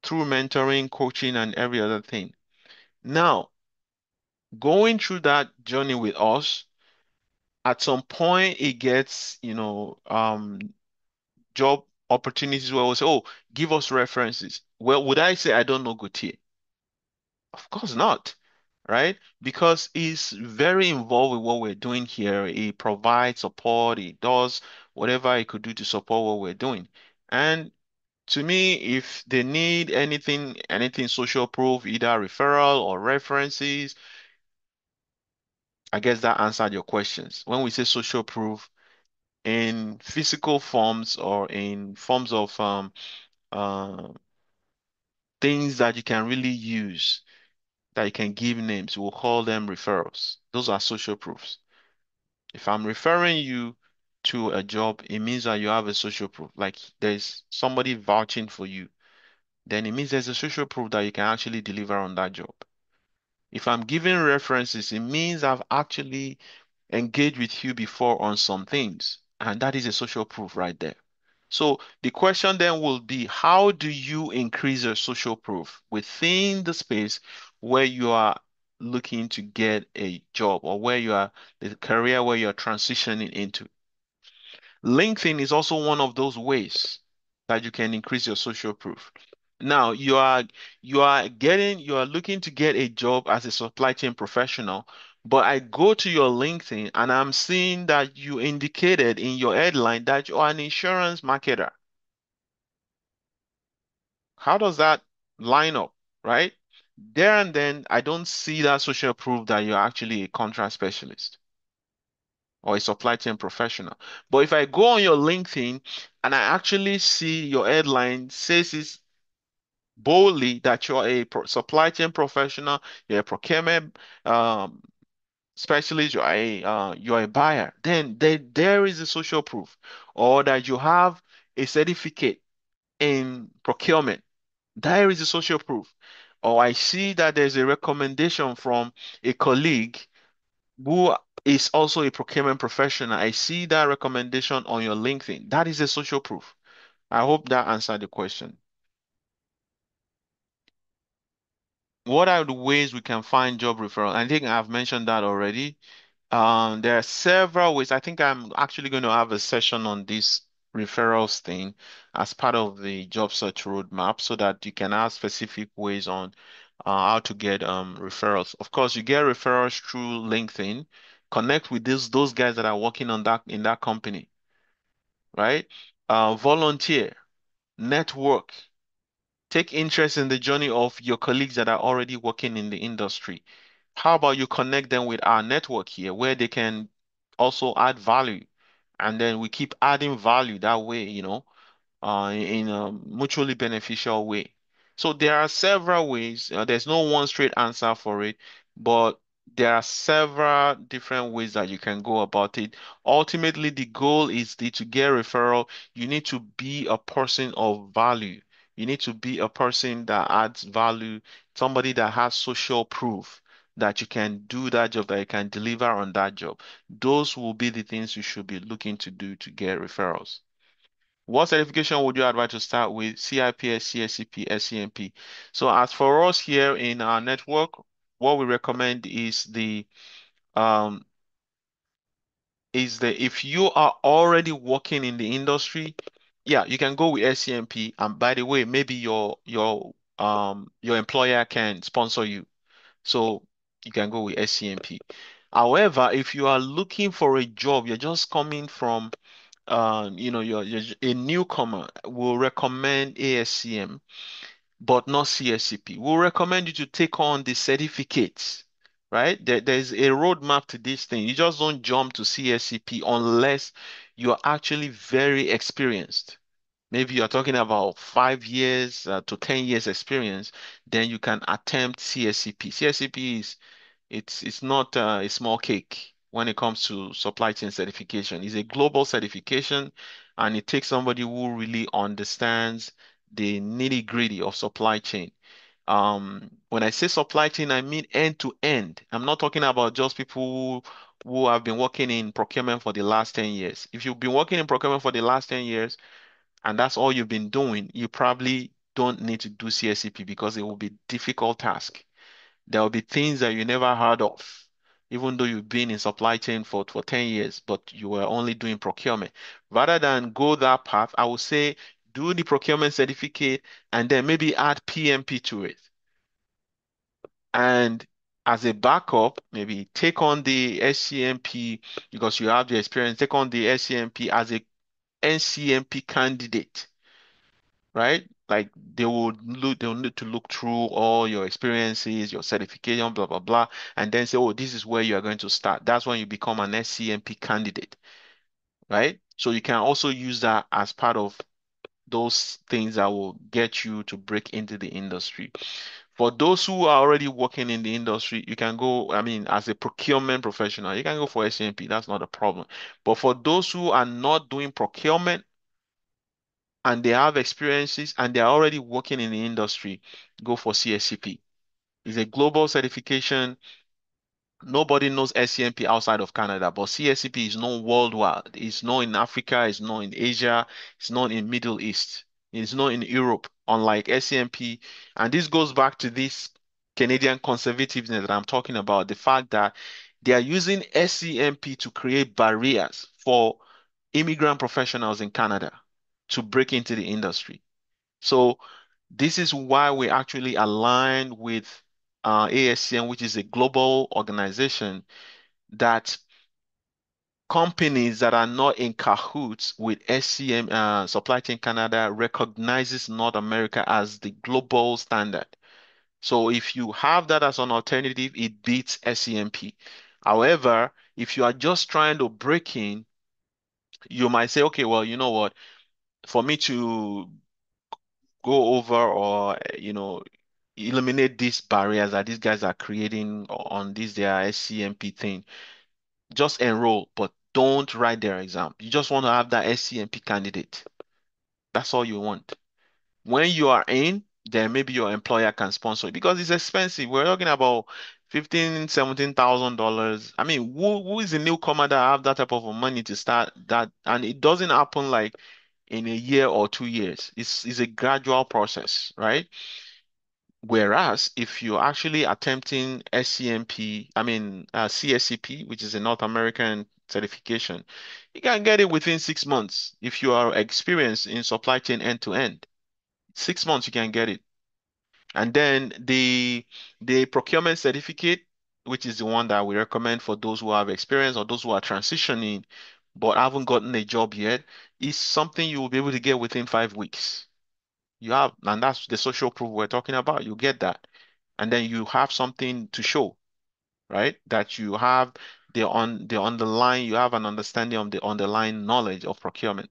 Speaker 1: through mentoring, coaching, and every other thing. Now, going through that journey with us, at some point it gets, job opportunities where we say, oh, give us references. Well, would I say I don't know Gautier? Of course not. right? Because he's very involved with what we're doing here. He provides support, he does whatever he could do to support what we're doing. And to me, if they need anything social proof, either referral or references, I guess that answered your questions. When we say social proof in physical forms or in forms of uh, things that you can really use, that you can give names, we'll call them referrals. Those are social proofs. If I'm referring you to a job, it means that you have a social proof. Like there's somebody vouching for you, then it means there's a social proof that you can actually deliver on that job. If I'm giving references, it means I've actually engaged with you before on some things, and that is a social proof right there. So the question then will be, how do you increase your social proof within the space where you are looking to get a job or where you are the career where you're transitioning into? LinkedIn is also one of those ways that you can increase your social proof. Now, you are looking to get a job as a supply chain professional, but I go to your LinkedIn and I'm seeing that you indicated in your headline that you are an insurance marketer. How does that line up, right? There and then, I don't see that social proof that you're actually a contract specialist or a supply chain professional. But if I go on your LinkedIn and I actually see your headline says it boldly that you're a supply chain professional, you're a procurement um, specialist, you're a buyer, then there is a social proof, or that you have a certificate in procurement. There is a social proof. Or I see that there's a recommendation from a colleague who is also a procurement professional. I see that recommendation on your LinkedIn. That is a social proof. I hope that answered the question. What are the ways we can find job referral? I think I've mentioned that already. There are several ways. I think I'm actually going to have a session on this referrals thing as part of the job search roadmap so that you can have specific ways on how to get referrals. Of course, you get referrals through LinkedIn. Connect with those guys that are working on that in that company, right? Volunteer, network, take interest in the journey of your colleagues that are already working in the industry. How about you connect them with our network here where they can also add value? And then we keep adding value that way, in a mutually beneficial way. So there are several ways. There's no one straight answer for it, but there are several different ways that you can go about it. Ultimately, the goal is to get referral. You need to be a person of value. You need to be a person that adds value, somebody that has social proof that you can do that job, that you can deliver on that job. Those will be the things you should be looking to do to get referrals. What certification would you advise to start with? CIPS, CSCP, SCMP. So as for us here in our network, what we recommend um is that if you are already working in the industry, yeah, you can go with SCMP. And by the way, maybe your employer can sponsor you. So you can go with SCMP. However, if you are looking for a job, you're just coming from you're a newcomer, will recommend ASCM, but not CSCP. We'll recommend you to take on the certificates, right? There's a roadmap to this thing. You just don't jump to CSCP unless you're actually very experienced. Maybe you're talking about 5 years to 10 years experience, then you can attempt CSCP. CSCP is it's not a small cake when it comes to supply chain certification. It's a global certification, and it takes somebody who really understands the nitty-gritty of supply chain. When I say supply chain, I mean end to end. I'm not talking about just people who have been working in procurement for the last 10 years. If you've been working in procurement for the last 10 years and that's all you've been doing, you probably don't need to do CSCP because it will be difficult task. There will be things that you never heard of, even though you've been in supply chain for 10 years, but you were only doing procurement. Rather than go that path, I would say do the procurement certificate and then maybe add PMP to it. And as a backup, maybe take on the SCMP because you have the experience, take on the SCMP as a NCMP candidate, right? Like they'll need to look through all your experiences, your certification, blah, blah, blah, and then say, oh, this is where you are going to start. That's when you become an SCMP candidate, right? So you can also use that as part of those things that will get you to break into the industry. For those who are already working in the industry, you can go, I mean, as a procurement professional, you can go for SCMP. That's not a problem. But for those who are not doing procurement and they have experiences and they are already working in the industry, go for CSCP. It's a global certification. Nobody knows SCMP outside of Canada, but CSCP is known worldwide. It's known in Africa, it's known in Asia, it's known in Middle East, it's known in Europe, unlike SCMP. And this goes back to this Canadian conservativeness that I'm talking about, the fact that they are using SCMP to create barriers for immigrant professionals in Canada to break into the industry. So this is why we actually aligned with ASCM, which is a global organization that companies that are not in cahoots with SCM, Supply Chain Canada recognizes North America as the global standard. So if you have that as an alternative, it beats SCMP. However, if you are just trying to break in, you might say, okay, well, you know what? For me to go over or eliminate these barriers that these guys are creating on this their SCMP thing, just enroll, but don't write their exam. You just want to have that SCMP candidate. That's all you want. When you are in, then maybe your employer can sponsor it because it's expensive. We're talking about 15, $17,000. I mean, who is a newcomer that have that type of money to start that? And it doesn't happen like in a year or 2 years. It's a gradual process, right? Whereas if you're actually attempting SCMP, I mean CSCP, which is a North American certification, you can get it within 6 months if you are experienced in supply chain end to end. 6 months you can get it. And then the procurement certificate, which is the one that we recommend for those who have experience or those who are transitioning but haven't gotten a job yet, is something you will be able to get within 5 weeks. You have, and that's the social proof we're talking about. You get that. And then you have something to show, right? That you have the underlying, you have an understanding of the underlying knowledge of procurement.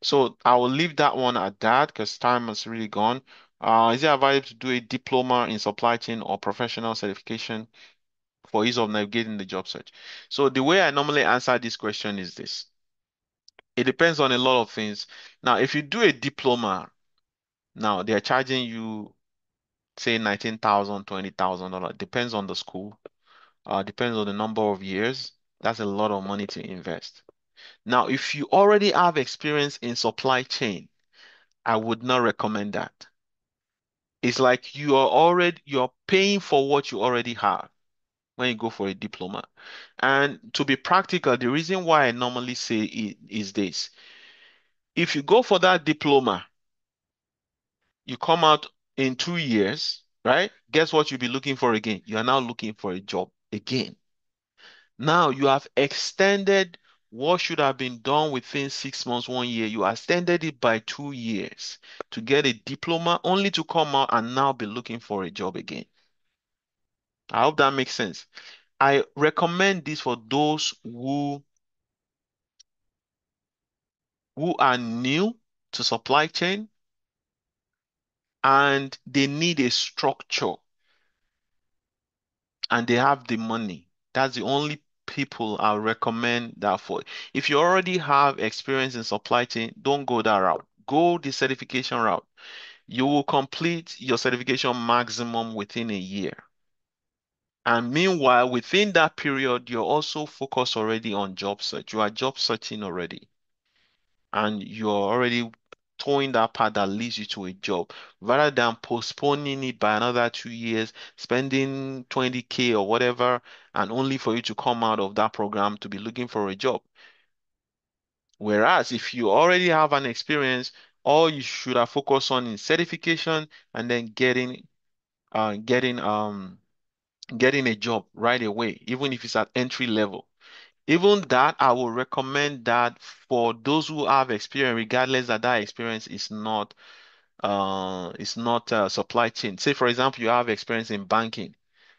Speaker 1: So I will leave that one at that because time has really gone. Is it advisable to do a diploma in supply chain or professional certification for ease of navigating the job search? So the way I normally answer this question is this. It depends on a lot of things. Now, if you do a diploma, now they're charging you say 19,000, $20,000. Depends on the school. Depends on the number of years. That's a lot of money to invest. Now, if you already have experience in supply chain, I would not recommend that. It's like you're paying for what you already have when you go for a diploma. And to be practical, the reason why I normally say it is this. If you go for that diploma, you come out in 2 years, right? Guess what you'll be looking for again? You are now looking for a job again. Now you have extended what should have been done within 6 months, 1 year. You extended it by 2 years to get a diploma, only to come out and now be looking for a job again. I hope that makes sense. I recommend this for those who are new to supply chain and they need a structure and they have the money. That's the only people I recommend that for. If you already have experience in supply chain, don't go that route. Go the certification route. You will complete your certification maximum within a year. And meanwhile, within that period, you're also focused already on job search. You are job searching already. And you're already towing that path that leads you to a job rather than postponing it by another 2 years, spending 20K or whatever, and only for you to come out of that program to be looking for a job. Whereas if you already have an experience, all you should have focused on is certification and then getting getting a job right away, even if it's at entry level. Even that, I will recommend that for those who have experience, regardless that that experience is not supply chain. Say, for example, you have experience in banking.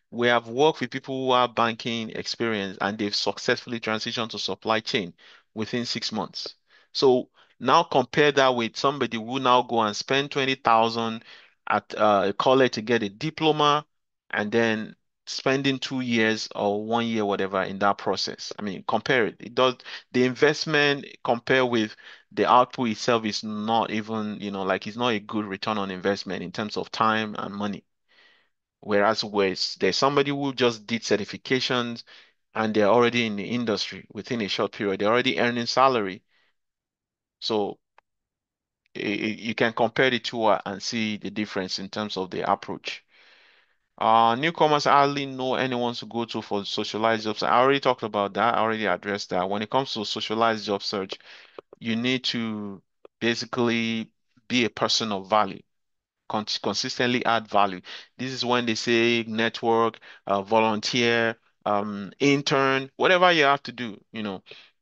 Speaker 1: We have worked with people who have banking experience and they've successfully transitioned to supply chain within 6 months. So now compare that with somebody who now go and spend 20,000 at a college to get a diploma and then spending 2 years or 1 year, whatever, in that process. I mean, compare it. It does the investment compare with the output itself is not even, like it's not a good return on investment in terms of time and money. Whereas there's somebody who just did certifications and they're already in the industry within a short period, they're already earning salary. So you can compare the two and see the difference in terms of the approach. Newcomers hardly know anyone to go to for socialized jobs. I already talked about that. I already addressed that. When it comes to socialized job search, you need to basically be a person of value, consistently add value. This is when they say network, volunteer, intern, whatever you have to do,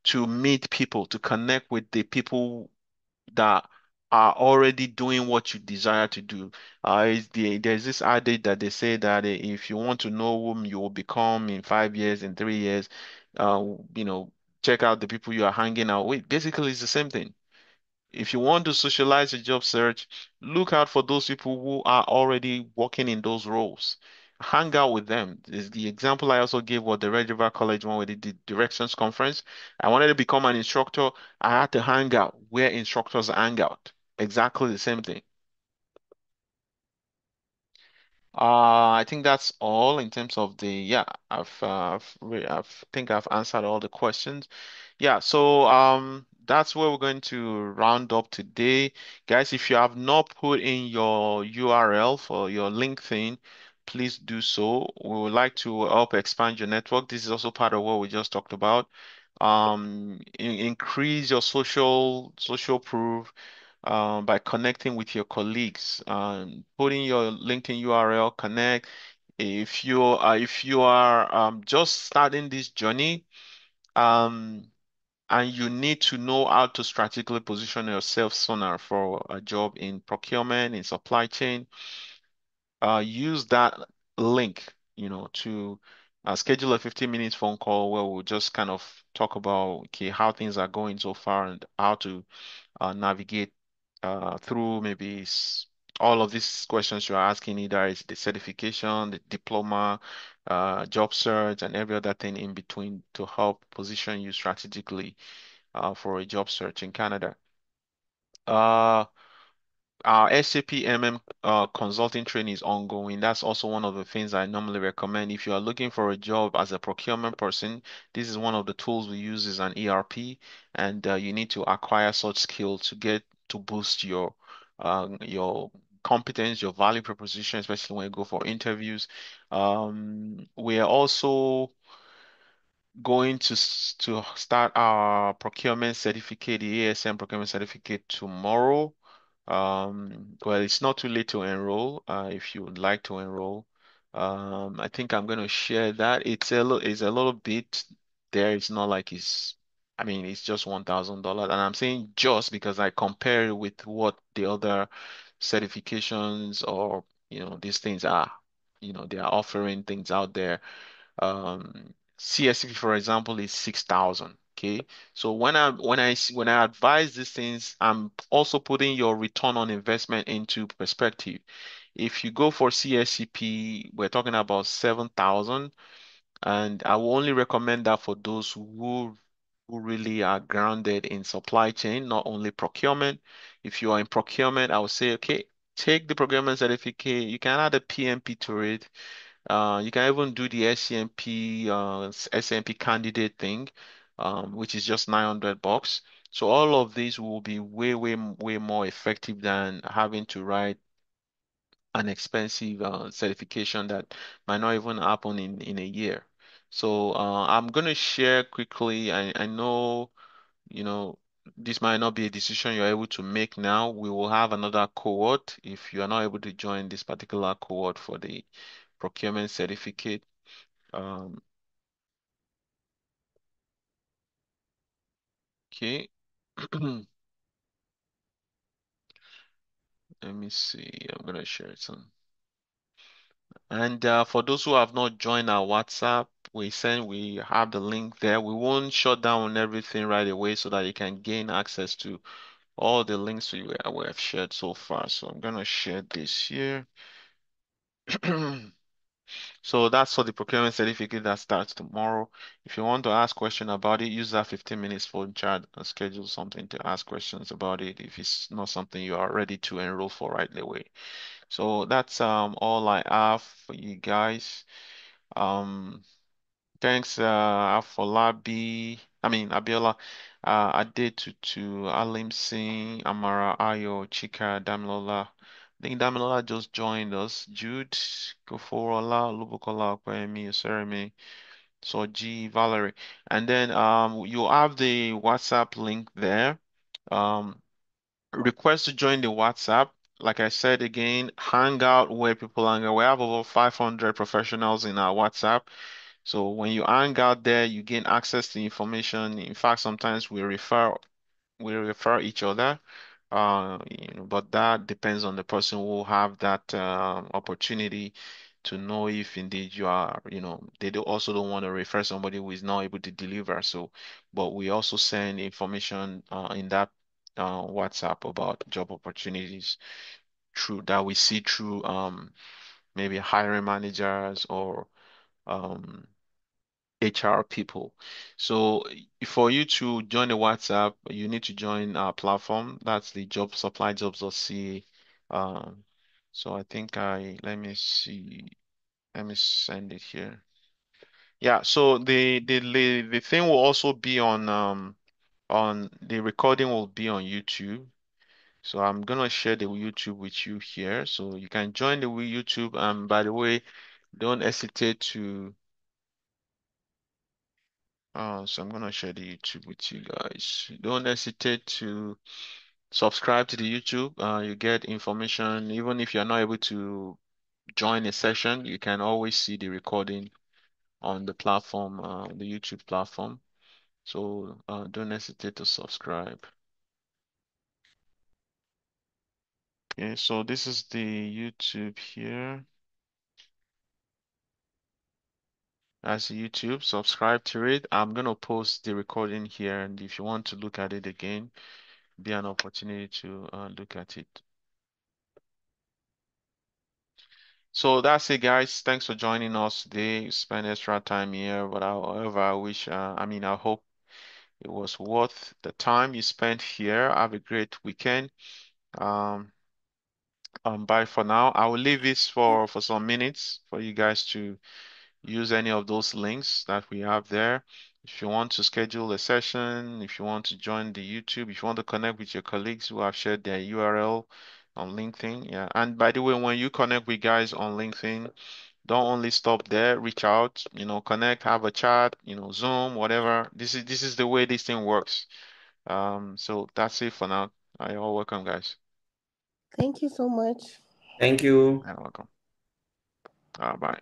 Speaker 1: to meet people, to connect with the people that are already doing what you desire to do. There's this adage that they say that if you want to know whom you will become in 5 years, in 3 years, uh, you know, check out the people you are hanging out with. Basically, it's the same thing. If you want to socialize your job search, look out for those people who are already working in those roles. Hang out with them. Is the example I also gave was the Red River College one where they did directions conference. I wanted to become an instructor. I had to hang out where instructors hang out. Exactly the same thing. I think that's all in terms of yeah, I think I've answered all the questions. Yeah, so that's where we're going to round up today. Guys, if you have not put in your URL for your LinkedIn, please do so. We would like to help expand your network. This is also part of what we just talked about. Increase your social proof by connecting with your colleagues, putting your LinkedIn URL, connect. If you are just starting this journey, um, and you need to know how to strategically position yourself sooner for a job in procurement, in supply chain, use that link, to schedule a 15 minutes phone call where we'll just kind of talk about, okay, how things are going so far and how to navigate through maybe all of these questions you're asking, either it's the certification, the diploma, job search, and every other thing in between to help position you strategically for a job search in Canada. Uh, our SAP MM consulting training is ongoing. That's also one of the things I normally recommend. If you are looking for a job as a procurement person, this is one of the tools we use is an ERP, and you need to acquire such skills to get to boost your competence, your value proposition, especially when you go for interviews. We are also going to start our procurement certificate, the ASM procurement certificate tomorrow. Well, it's not too late to enroll, if you would like to enroll. I think I'm going to share that. It's a little bit there. It's not like I mean, it's just $1,000. And I'm saying just because I compare it with what the other certifications or, these things are. They are offering things out there. CSV, for example, is 6,000. Okay. So when I advise these things, I'm also putting your return on investment into perspective. If you go for CSCP, we're talking about 7,000, and I will only recommend that for those who really are grounded in supply chain, not only procurement. If you are in procurement, I would say, okay, take the procurement certificate. You can add a PMP to it. You can even do the SCMP candidate thing, which is just $900. So all of these will be way, way, way more effective than having to write an expensive certification that might not even happen in a year. So I'm going to share quickly. I know, you know, this might not be a decision you're able to make now. We will have another cohort if you are not able to join this particular cohort for the procurement certificate. Um, okay. Let me see. I'm gonna share some. And for those who have not joined our WhatsApp, we have the link there. We won't shut down everything right away so that you can gain access to all the links we have shared so far. So I'm gonna share this here. So that's for the procurement certificate that starts tomorrow. If you want to ask question about it, use that 15 minutes phone chat and schedule something to ask questions about it if it's not something you are ready to enroll for right away. So that's all I have for you guys. Um Thanks, Afolabi. I mean, Abiola, Ade Tutu, Alim Singh, Amara Ayo, Chika, Damilola. I think Damilola just joined us. Jude, Koforola, Lubukola, Kwemi, Seremi, Soji, Valerie. And then you have the WhatsApp link there. Um, Request to join the WhatsApp. Like I said again, hang out where people hang out. We have over 500 professionals in our WhatsApp. So when you hang out there, you gain access to information. In fact, sometimes we refer each other. But that depends on the person who will have that opportunity to know if indeed you are, they also don't want to refer somebody who is not able to deliver. So, but we also send information in that WhatsApp about job opportunities through that we see through maybe hiring managers or um HR people. So for you to join the WhatsApp, you need to join our platform. That's the job supply jobs.ca. Um, so I think let me see, let me send it here. Yeah, so the thing will also be on the recording will be on YouTube. So I'm gonna share the YouTube with you here. So you can join the YouTube. By the way, don't hesitate to so I'm gonna share the YouTube with you guys. Don't hesitate to subscribe to the YouTube. You get information even if you're not able to join a session, you can always see the recording on the platform, the YouTube platform. So don't hesitate to subscribe. Okay, so this is the YouTube here. That's YouTube. Subscribe to it. I'm gonna post the recording here, and if you want to look at it again, be an opportunity to look at it. So that's it, guys. Thanks for joining us today. You spend extra time here, but however, I hope it was worth the time you spent here. Have a great weekend. Um, bye for now. I will leave this for some minutes for you guys to use any of those links that we have there. If you want to schedule a session, if you want to join the YouTube, if you want to connect with your colleagues who have shared their URL on LinkedIn, yeah. And by the way, when you connect with guys on LinkedIn, don't only stop there, reach out, connect, have a chat, Zoom, whatever. This is the way this thing works. So that's it for now. You're all welcome, guys.
Speaker 5: Thank you so much.
Speaker 3: Thank you.
Speaker 1: You're welcome. Bye.